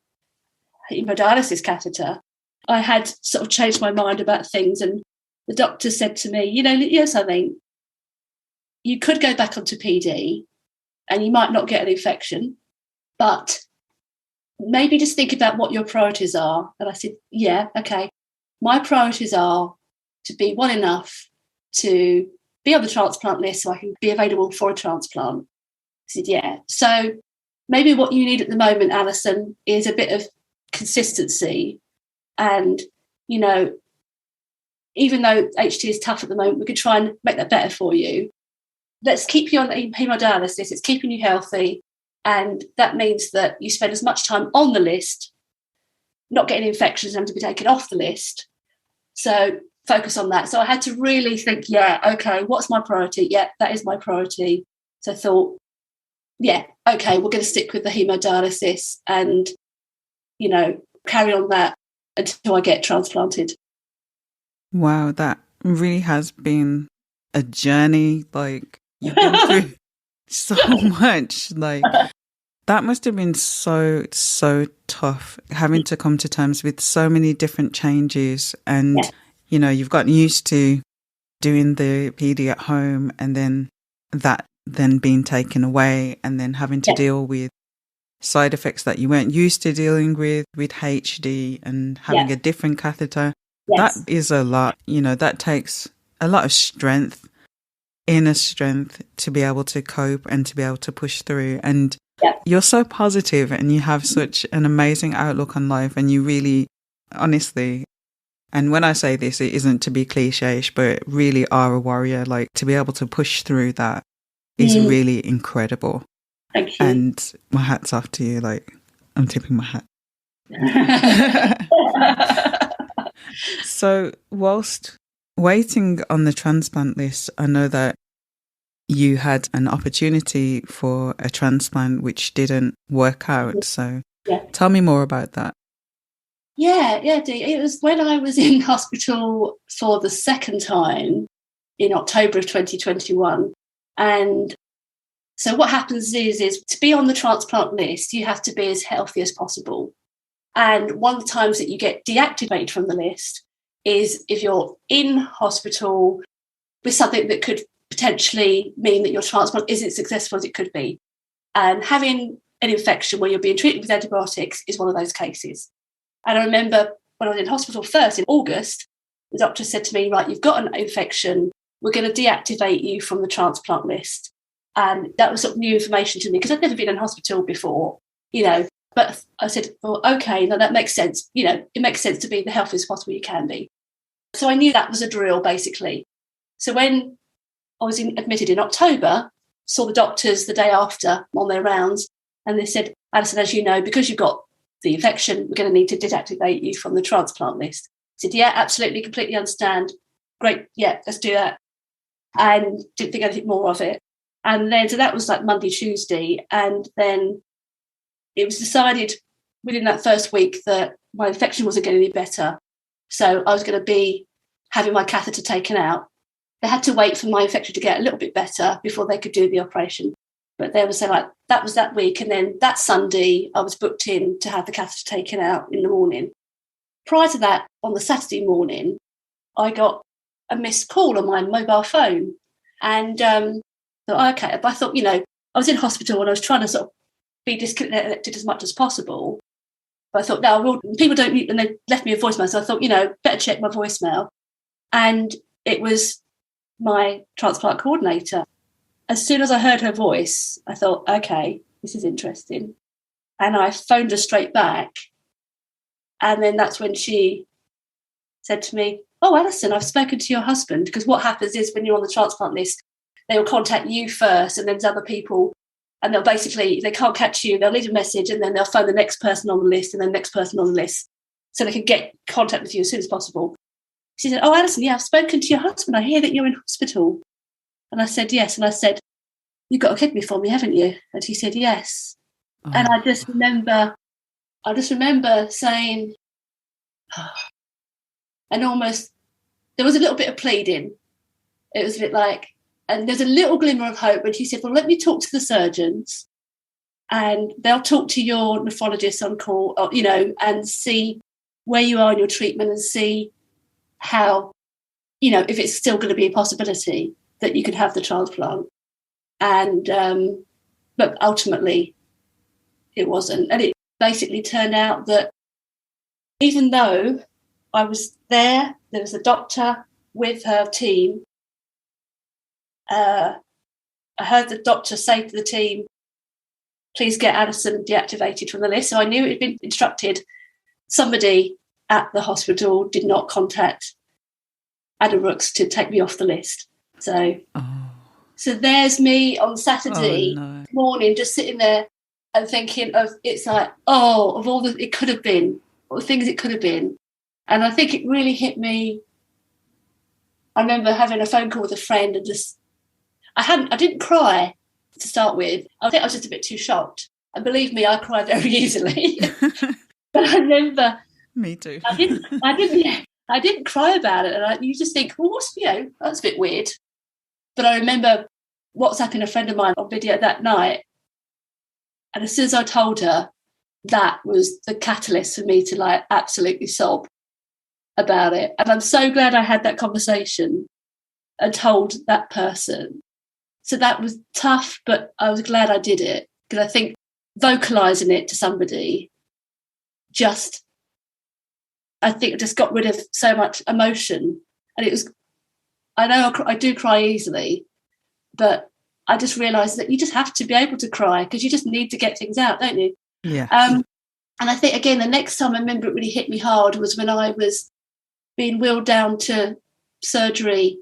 haemodialysis catheter, I had sort of changed my mind about things. And the doctor said to me, something, you could go back onto PD and you might not get an infection, but maybe just think about what your priorities are. And I said, okay. My priorities are to be well enough to be on the transplant list so I can be available for a transplant. I said, So maybe what you need at the moment, Alison, is a bit of consistency. And, even though HT is tough at the moment, we could try and make that better for you. Let's keep you on haemodialysis. It's keeping you healthy. And that means that you spend as much time on the list, not getting infections and to be taken off the list. So focus on that. So I had to really think, yeah, okay, what's my priority? Yeah, that is my priority. So I thought, yeah, okay, we're going to stick with the haemodialysis and, you know, carry on that until I get transplanted. Wow, that really has been a journey. Like, you've been through so much. Like, that must have been so, so tough, having to come to terms with so many different changes. And, you know, you've gotten used to doing the PD at home, and then that then being taken away, and then having to deal with side effects that you weren't used to dealing with HD, and having a different catheter. That is a lot. You know, that takes a lot of strength, inner strength, to be able to cope and to be able to push through. And you're so positive, and you have such an amazing outlook on life, and you really, honestly, and when I say this, it isn't to be cliche-ish, but really are a warrior. Like, to be able to push through that is really incredible. Thank you. And my hat's off to you. Like, I'm tipping my hat. So whilst waiting on the transplant list, I know that you had an opportunity for a transplant which didn't work out. So tell me more about that. Yeah, Dee. It was when I was in hospital for the second time in October of 2021. And so what happens is to be on the transplant list, you have to be as healthy as possible. And one of the times that you get deactivated from the list is if you're in hospital with something that could potentially mean that your transplant isn't as successful as it could be. And having an infection where you're being treated with antibiotics is one of those cases. And I remember when I was in hospital first in August, the doctor said to me, right, you've got an infection. We're going to deactivate you from the transplant list. And that was sort of new information to me because I'd never been in hospital before, you know. But I said, well, okay, no, that makes sense. You know, it makes sense to be the healthiest possible you can be. So I knew that was a drill, basically. So when I was admitted in October, saw the doctors the day after on their rounds, and they said, Alison, as you know, because you've got the infection, we're going to need to deactivate you from the transplant list. I said, yeah, absolutely, completely understand. Great, yeah, let's do that. And didn't think anything more of it. And then, so that was like Monday, Tuesday. And then it was decided within that first week that my infection wasn't getting any better. So I was going to be having my catheter taken out. They had to wait for my infection to get a little bit better before they could do the operation. But they were saying, like, that was that week. And then that Sunday, I was booked in to have the catheter taken out in the morning. Prior to that, on the Saturday morning, I got a missed call on my mobile phone. And thought, okay, but I thought, you know, I was in hospital and I was trying to sort of be disconnected as much as possible. But I thought, no, people don't need, and they left me a voicemail. So I thought, you know, better check my voicemail. And it was my transplant coordinator. As soon as I heard her voice, I thought, okay, this is interesting. And I phoned her straight back. And then that's when she said to me, oh, Alison, I've spoken to your husband. Because what happens is when you're on the transplant list, they will contact you first, and then there's other people. And they'll basically, if they can't catch you, they'll leave a message, and then they'll phone the next person on the list and then the next person on the list so they can get contact with you as soon as possible. She said, oh, Alison, yeah, I've spoken to your husband. I hear that you're in hospital. And I said, yes. And I said, you've got a kidney for me, haven't you? And he said, yes. Oh. And I just remember saying, oh, and almost, there was a little bit of pleading. It was a bit like, and there's a little glimmer of hope when she said, well, let me talk to the surgeons and they'll talk to your nephrologist on call, or, you know, and see where you are in your treatment and see how, you know, if it's still going to be a possibility that you could have the transplant. And, but ultimately it wasn't. And it basically turned out that even though I was there was a doctor with her team, I heard the doctor say to the team, please get Alison deactivated from the list. So I knew it had been instructed. Somebody at the hospital did not contact Adam Rooks to take me off the list. So there's me on Saturday morning just sitting there and thinking of, it's like, of all the, it could have been, all the things it could have been. And I think it really hit me I remember having a phone call with a friend and I didn't cry to start with. I think I was just a bit too shocked. And believe me, I cry very easily. But I remember, Me too. I didn't cry about it. And you just think, well, that's a bit weird. But I remember WhatsApping a friend of mine on video that night. And as soon as I told her, that was the catalyst for me to absolutely sob about it. And I'm so glad I had that conversation and told that person. So that was tough, but I was glad I did it, because I think vocalising it to somebody just got rid of so much emotion. And I know I do cry easily, but I just realised that you just have to be able to cry, because you just need to get things out, don't you? Yeah. And I think, again, the next time I remember it really hit me hard was when I was being wheeled down to surgery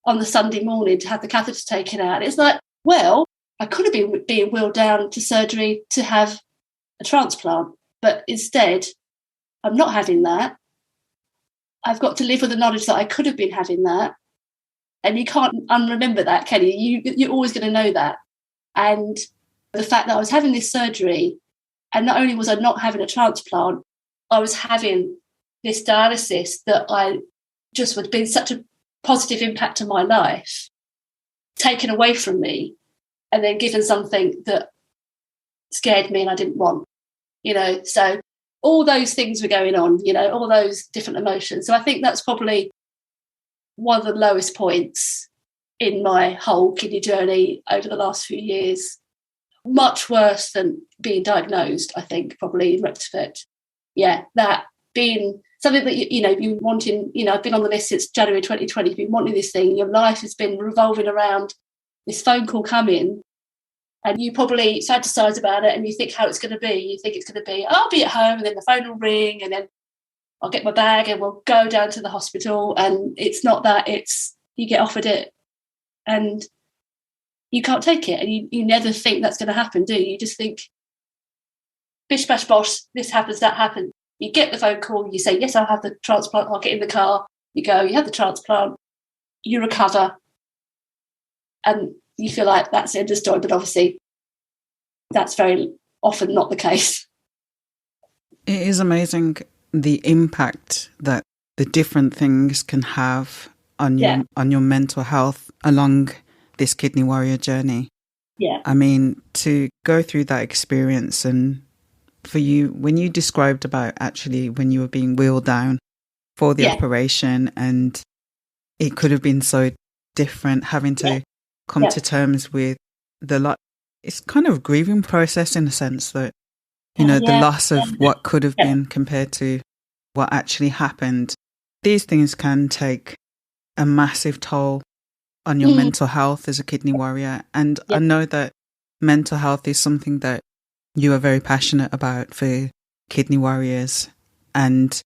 on the Sunday morning to have the catheters taken out. It's like, well, I could have been being wheeled down to surgery to have a transplant, but instead I'm not having that. I've got to live with the knowledge that I could have been having that. And you can't unremember that, can you? You're always going to know that. And the fact that I was having this surgery, and not only was I not having a transplant, I was having this dialysis that I just would be such a positive impact on my life, taken away from me, and then given something that scared me and I didn't want, So all those things were going on, all those different emotions. So I think that's probably one of the lowest points in my whole kidney journey over the last few years. Much worse than being diagnosed, I think, probably in retrospect. Yeah, that being something that, you've been wanting, I've been on the list since January 2020, you've been wanting this thing, your life has been revolving around this phone call coming, and you probably fantasize about it and you think how it's going to be. You think it's going to be, I'll be at home and then the phone will ring and then I'll get my bag and we'll go down to the hospital. And it's not that, it's you get offered it and you can't take it. And you never think that's going to happen, do you? You just think, bish, bash, bosh, this happens, that happens. You get the phone call, you say, yes, I'll have the transplant, I'll get in the car. You go, you have the transplant, you recover, and you feel like that's the end of the story. But obviously, that's very often not the case. It is amazing the impact that the different things can have on your mental health along this Kidney Warrior journey. Yeah. I mean, to go through that experience, and for you, when you described about actually when you were being wheeled down for the operation, and it could have been so different, having to come to terms with it's kind of a grieving process in a sense that, the loss of what could have been compared to what actually happened. These things can take a massive toll on your mental health as a kidney warrior. And I know that mental health is something that you are very passionate about for kidney warriors, and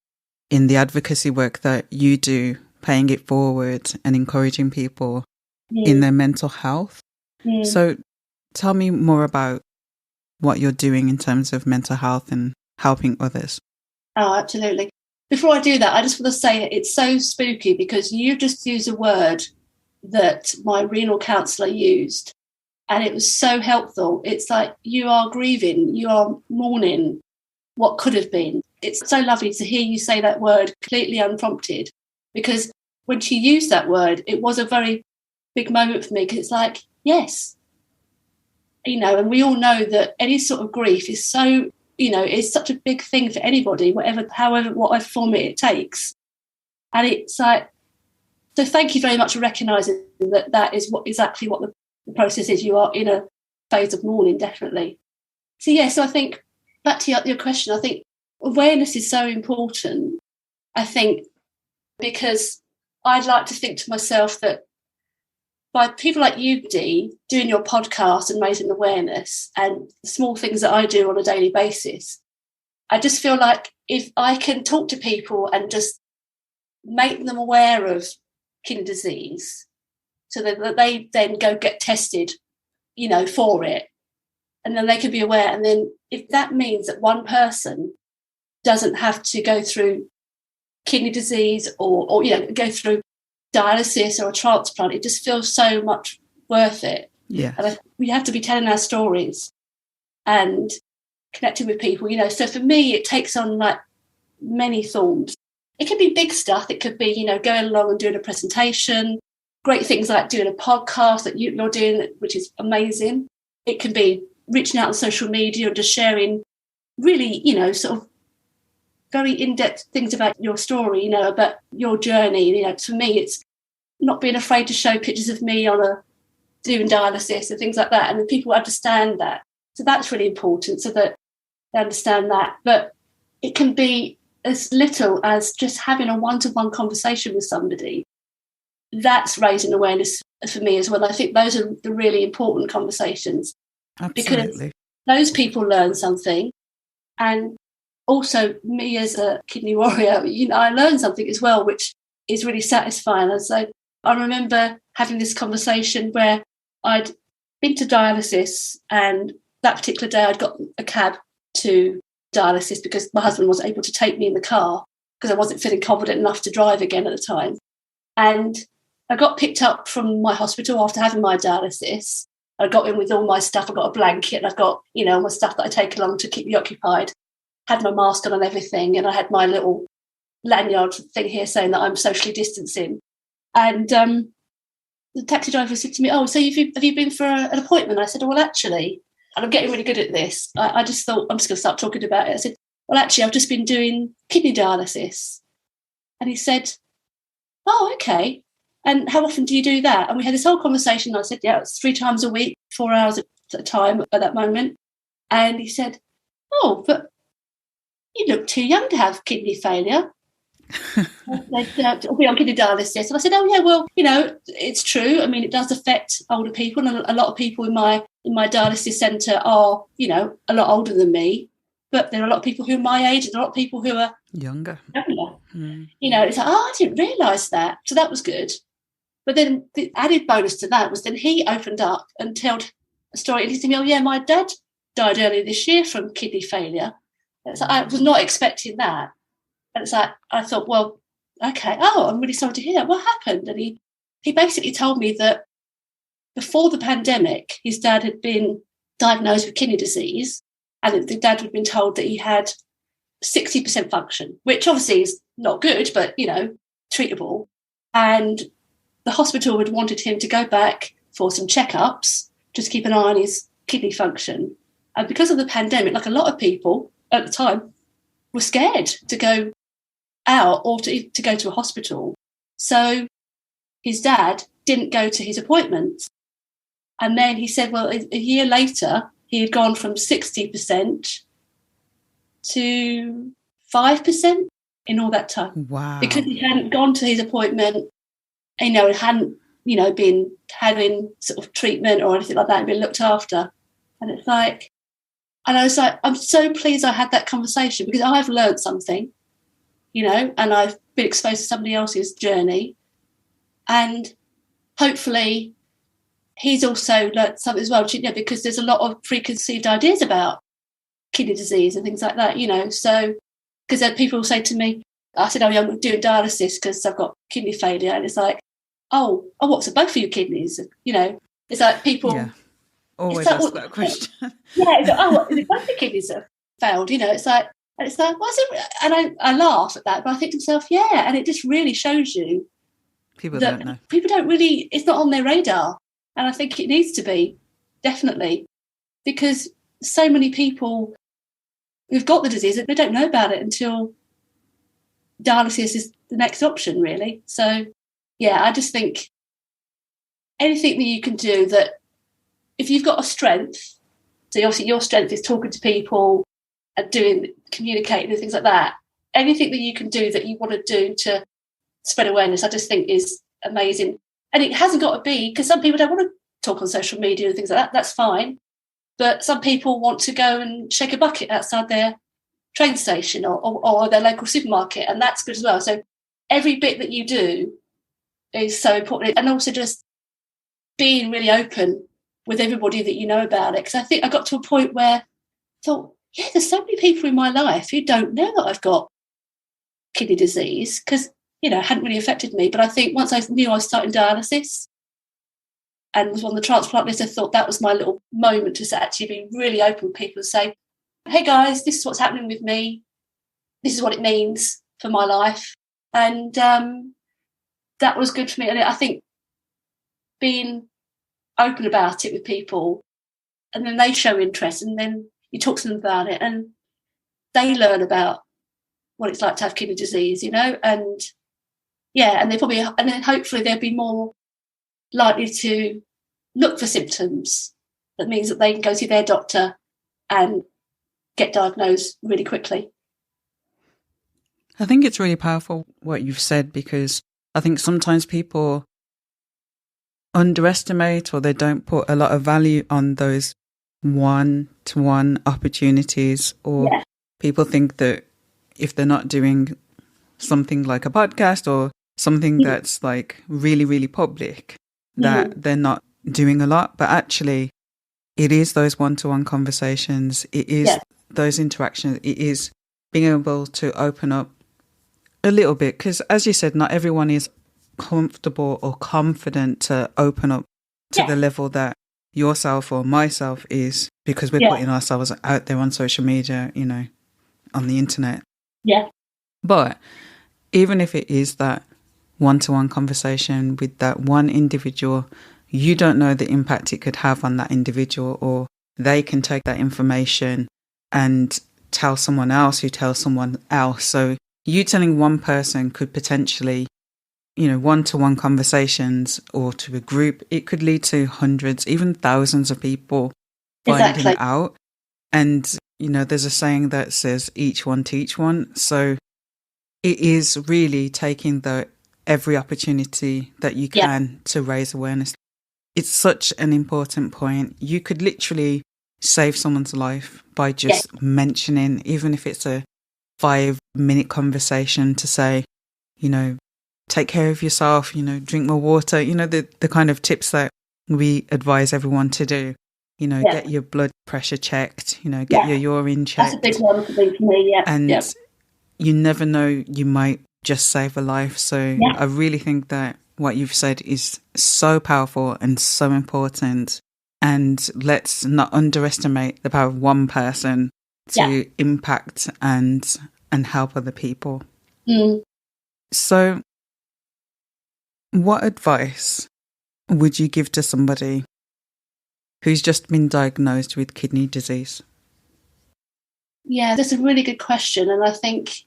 in the advocacy work that you do, paying it forward and encouraging people in their mental health. So tell me more about what you're doing in terms of mental health and helping others. Oh, absolutely. Before I do that, I just want to say it's so spooky because you just used a word that my renal counsellor used, and it was so helpful. It's like you are grieving, you are mourning what could have been. It's so lovely to hear you say that word completely unprompted, because when she used that word, it was a very big moment for me, because it's like, yes, and we all know that any sort of grief is so, is such a big thing for anybody, whatever form it takes. And it's like, so thank you very much for recognising that is exactly what the process is. You are in a phase of mourning, definitely. So I think, back to your question, I think awareness is so important, I think, because I'd like to think to myself that by people like you, Dee, doing your podcast and raising awareness and the small things that I do on a daily basis, I just feel like if I can talk to people and just make them aware of kidney disease so that they then go get tested, for it, and then they can be aware. And then if that means that one person doesn't have to go through kidney disease or go through dialysis or a transplant, it just feels so much worth it. Yeah. And we have to be telling our stories and connecting with people, So for me, it takes on like many forms. It could be big stuff. It could be, going along and doing a presentation, great things like doing a podcast that you're doing, which is amazing. It can be reaching out on social media and just sharing really, sort of very in-depth things about your story, about your journey. For me, it's not being afraid to show pictures of me doing dialysis and things like that. And people understand that. So that's really important so that they understand that. But it can be as little as just having a one-to-one conversation with somebody. That's raising awareness for me as well. I think those are the really important conversations. Absolutely. Because those people learn something. And also me as a kidney warrior, I learned something as well, which is really satisfying. And so I remember having this conversation where I'd been to dialysis, and that particular day I'd got a cab to dialysis because my husband wasn't able to take me in the car because I wasn't feeling confident enough to drive again at the time. And I got picked up from my hospital after having my dialysis. I got in with all my stuff. I got a blanket, and I've got, all my stuff that I take along to keep me occupied. Had my mask on and everything, and I had my little lanyard thing here saying that I'm socially distancing. And the taxi driver said to me, "Oh, so have you been for an appointment?" I said, "Well, actually," and I'm getting really good at this. I just thought I'm just going to start talking about it. I said, "Well, actually, I've just been doing kidney dialysis." And he said, "Oh, okay. And how often do you do that?" And we had this whole conversation. I said, "Yeah, it's 3 times a week, 4 hours at a time at that moment." And he said, "Oh, but you look too young to have kidney failure." I'll be on kidney dialysis. And I said, "Oh, yeah, well, it's true. I mean, it does affect older people. And a lot of people in my dialysis centre are, a lot older than me. But there are a lot of people who are my age and a lot of people who are younger. Mm. It's like, I didn't realise that. So that was good. But then the added bonus to that was then he opened up and told a story. And he said, "Oh, yeah, my dad died earlier this year from kidney failure." It's like, I was not expecting that. And it's like, I thought, well, okay. Oh, I'm really sorry to hear that. What happened? And he basically told me that before the pandemic, his dad had been diagnosed with kidney disease, and the dad had been told that he had 60% function, which obviously is not good, but, treatable. And the hospital had wanted him to go back for some checkups, just keep an eye on his kidney function. And because of the pandemic, like a lot of people at the time were scared to go out or to go to a hospital. So his dad didn't go to his appointments. And then he said, well, a year later, he had gone from 60% to 5% in all that time. Wow. Because he hadn't gone to his appointment, hadn't, been having sort of treatment or anything like that and been looked after. And it's like, and I was like, I'm so pleased I had that conversation because I've learned something, and I've been exposed to somebody else's journey. And hopefully he's also learned something as well, because there's a lot of preconceived ideas about kidney disease and things like that, So, because then people say to me, I said, "Oh, yeah, I'm doing dialysis because I've got kidney failure." And it's like, oh, what's it, both of your kidneys? It's like people... Yeah. Always like, ask that question. Yeah, it's like, oh, is it both the kidneys that have failed? It's like, what's it? And I laugh at that, but I think to myself, yeah, and it just really shows you people that don't know. People don't really, it's not on their radar. And I think it needs to be, definitely, because so many people who've got the disease, they don't know about it until dialysis is the next option, really. So, yeah, I just think anything that you can do that, if you've got a strength, so obviously your strength is talking to people and communicating and things like that, anything that you can do that you want to do to spread awareness, I just think is amazing. And it hasn't got to be, because some people don't want to talk on social media and things like that, that's fine. But some people want to go and shake a bucket outside their train station or their local supermarket, and that's good as well. So every bit that you do is so important. And also just being really open with everybody that you know about it. Because I think I got to a point where I thought, yeah, there's so many people in my life who don't know that I've got kidney disease, because hadn't really affected me. But I think once I knew I was starting dialysis and was on the transplant list, I thought that was my little moment to actually be really open with people and say, hey guys, this is what's happening with me. This is what it means for my life. And that was good for me. And I think being open about it with people, and then they show interest, and then you talk to them about it, and they learn about what it's like to have kidney disease, and and they probably, and then hopefully they'll be more likely to look for symptoms. That means that they can go see their doctor and get diagnosed really quickly. I think it's really powerful what you've said, because I think sometimes people underestimate, or they don't put a lot of value on those one-to-one opportunities, or people think that if they're not doing something like a podcast or something that's like really, really public, that they're not doing a lot. But actually, it is those one-to-one conversations. It is those interactions. It is being able to open up a little bit, because as you said, not everyone is comfortable or confident to open up to the level that yourself or myself is, because we're putting ourselves out there on social media, on the internet. Yeah. But even if it is that one-to-one conversation with that one individual, you don't know the impact it could have on that individual, or they can take that information and tell someone else who tells someone else. So you telling one person could potentially, one-to-one conversations, or to a group, it could lead to hundreds, even thousands of people finding it out. And, there's a saying that says each one teach one. So it is really taking every opportunity that you can to raise awareness. It's such an important point. You could literally save someone's life by just mentioning, even if it's a 5-minute conversation, to say, take care of yourself, drink more water, the kind of tips that we advise everyone to do. Get your blood pressure checked, get your urine checked. That's a big one for me, And you never know, you might just save a life. So I really think that what you've said is so powerful and so important. And let's not underestimate the power of one person to impact and help other people. So what advice would you give to somebody who's just been diagnosed with kidney disease? Yeah, that's a really good question. And I think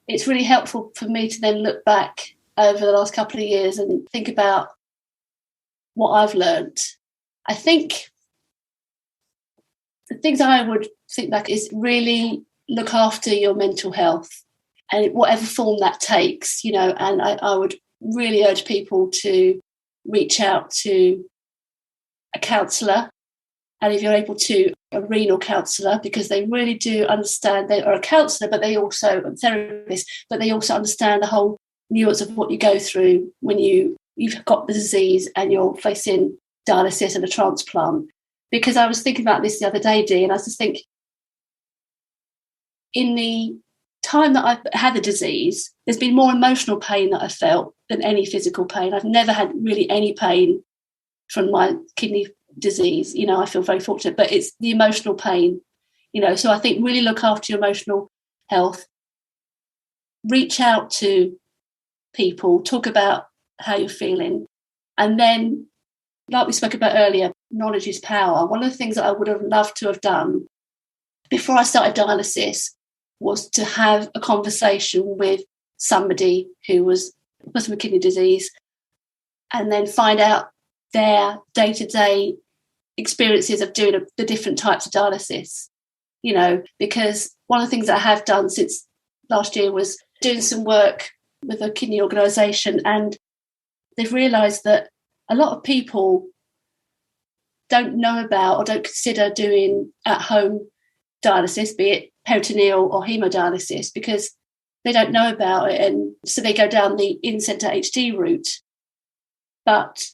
it's really helpful for me to then look back over the last couple of years and think about what I've learned. I think the things I would think back is really look after your mental health, and whatever form that takes, and I would really urge people to reach out to a counsellor, and if you're able to, a renal counsellor, because they really do understand. They are a counsellor, but they also a therapist, but they also understand the whole nuance of what you go through when you've got the disease and you're facing dialysis and a transplant. Because I was thinking about this the other day, Dee, and I just think in the time that I've had the disease, there's been more emotional pain that I've felt than any physical pain. I've never had really any pain from my kidney disease. I feel very fortunate, but it's the emotional pain, so I think really look after your emotional health, reach out to people, talk about how you're feeling, and then, like we spoke about earlier, knowledge is power. One of the things that I would have loved to have done before I started dialysis was to have a conversation with somebody who was with kidney disease, and then find out their day-to-day experiences of doing the different types of dialysis, because one of the things that I have done since last year was doing some work with a kidney organisation, and they've realised that a lot of people don't know about or don't consider doing at-home dialysis, be it peritoneal or haemodialysis, because they don't know about it, and so they go down the in-centre HD route. But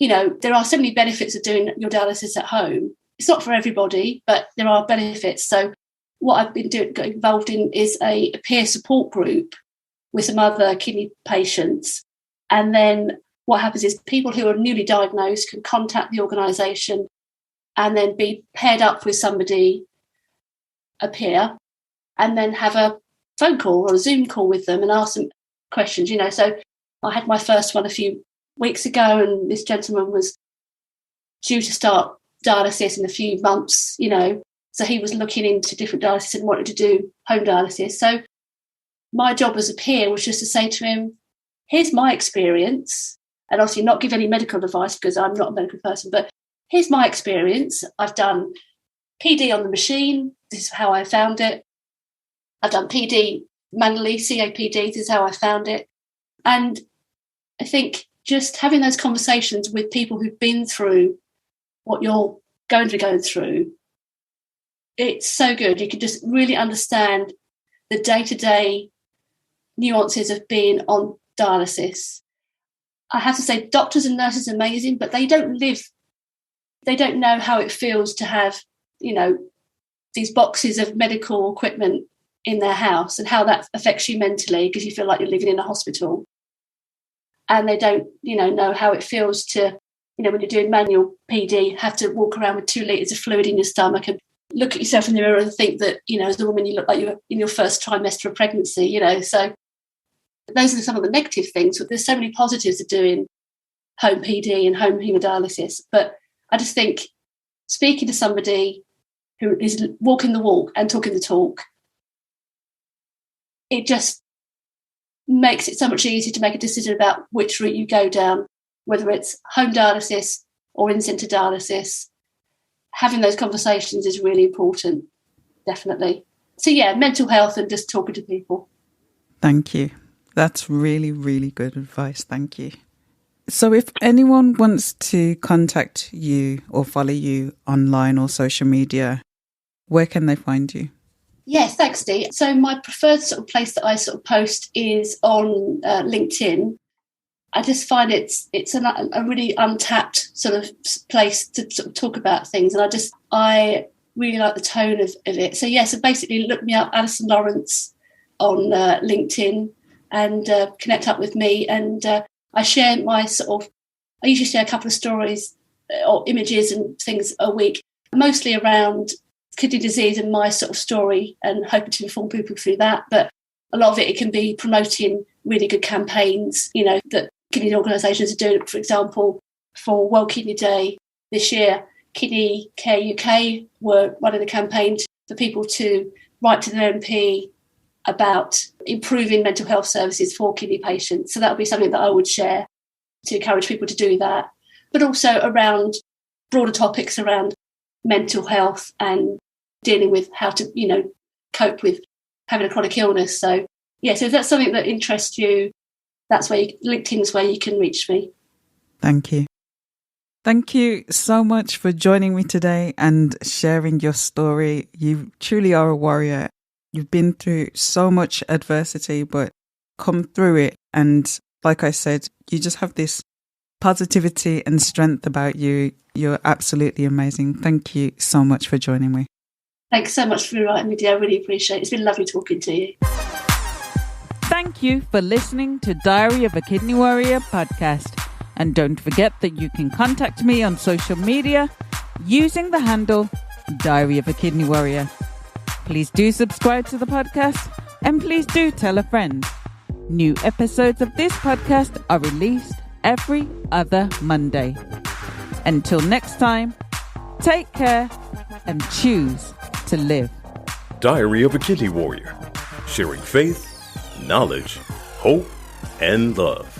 there are so many benefits of doing your dialysis at home. It's not for everybody, but there are benefits. So what I've been got involved in is a peer support group with some other kidney patients. And then what happens is people who are newly diagnosed can contact the organisation and then be paired up with somebody, a peer, and then have a phone call or a Zoom call with them and ask them questions. So I had my first one a few weeks ago, and this gentleman was due to start dialysis in a few months, so he was looking into different dialysis and wanted to do home dialysis. So my job as a peer was just to say to him, here's my experience, and obviously not give any medical advice because I'm not a medical person, but here's my experience. I've done PD on the machine. This is how I found it. I've done PD manually, CAPD. This is how I found it. And I think just having those conversations with people who've been through what you're going to be going through, it's so good. You can just really understand the day-to-day nuances of being on dialysis. I have to say, doctors and nurses are amazing, but they don't know how it feels to have, these boxes of medical equipment in their house and how that affects you mentally because you feel like you're living in a hospital. And they don't, know how it feels to, when you're doing manual PD, have to walk around with 2 litres of fluid in your stomach and look at yourself in the mirror and think that, as a woman, you look like you're in your first trimester of pregnancy, So those are some of the negative things, but there's so many positives of doing home PD and home haemodialysis. But I just think speaking to somebody who is walking the walk and talking the talk, it just makes it so much easier to make a decision about which route you go down, whether it's home dialysis or in-centre dialysis. Having those conversations is really important, definitely. So, mental health and just talking to people. Thank you. That's really, really good advice. Thank you. So if anyone wants to contact you or follow you online or social media, where can they find you? Yes, thanks, Dee. So my preferred sort of place that I sort of post is on LinkedIn. I just find it's a really untapped sort of place to sort of talk about things. And I really like the tone of it. So, so basically look me up, Alison Lawrence, on LinkedIn and connect up with me. And I share I usually share a couple of stories or images and things a week, mostly around kidney disease and my sort of story and hoping to inform people through that. But a lot of it can be promoting really good campaigns, that kidney organisations are doing. For example, for World Kidney Day this year, Kidney Care UK were running a campaign for people to write to their MP about improving mental health services for kidney patients. So that would be something that I would share to encourage people to do that. But also around broader topics around mental health and dealing with how to, cope with having a chronic illness. So, so if that's something that interests you, that's where LinkedIn is where you can reach me. Thank you. Thank you so much for joining me today and sharing your story. You truly are a warrior. You've been through so much adversity, but come through it. And like I said, you just have this positivity and strength about you. You're absolutely amazing. Thank you so much for joining me. Thanks so much for inviting me, dear. I really appreciate it. It's been lovely talking to you. Thank you for listening to Diary of a Kidney Warrior podcast. And don't forget that you can contact me on social media using the handle Diary of a Kidney Warrior. Please do subscribe to the podcast and please do tell a friend. New episodes of this podcast are released every other Monday. Until next time, take care and choose to live. Diary of a Kidney Warrior, sharing faith, knowledge, hope, and love.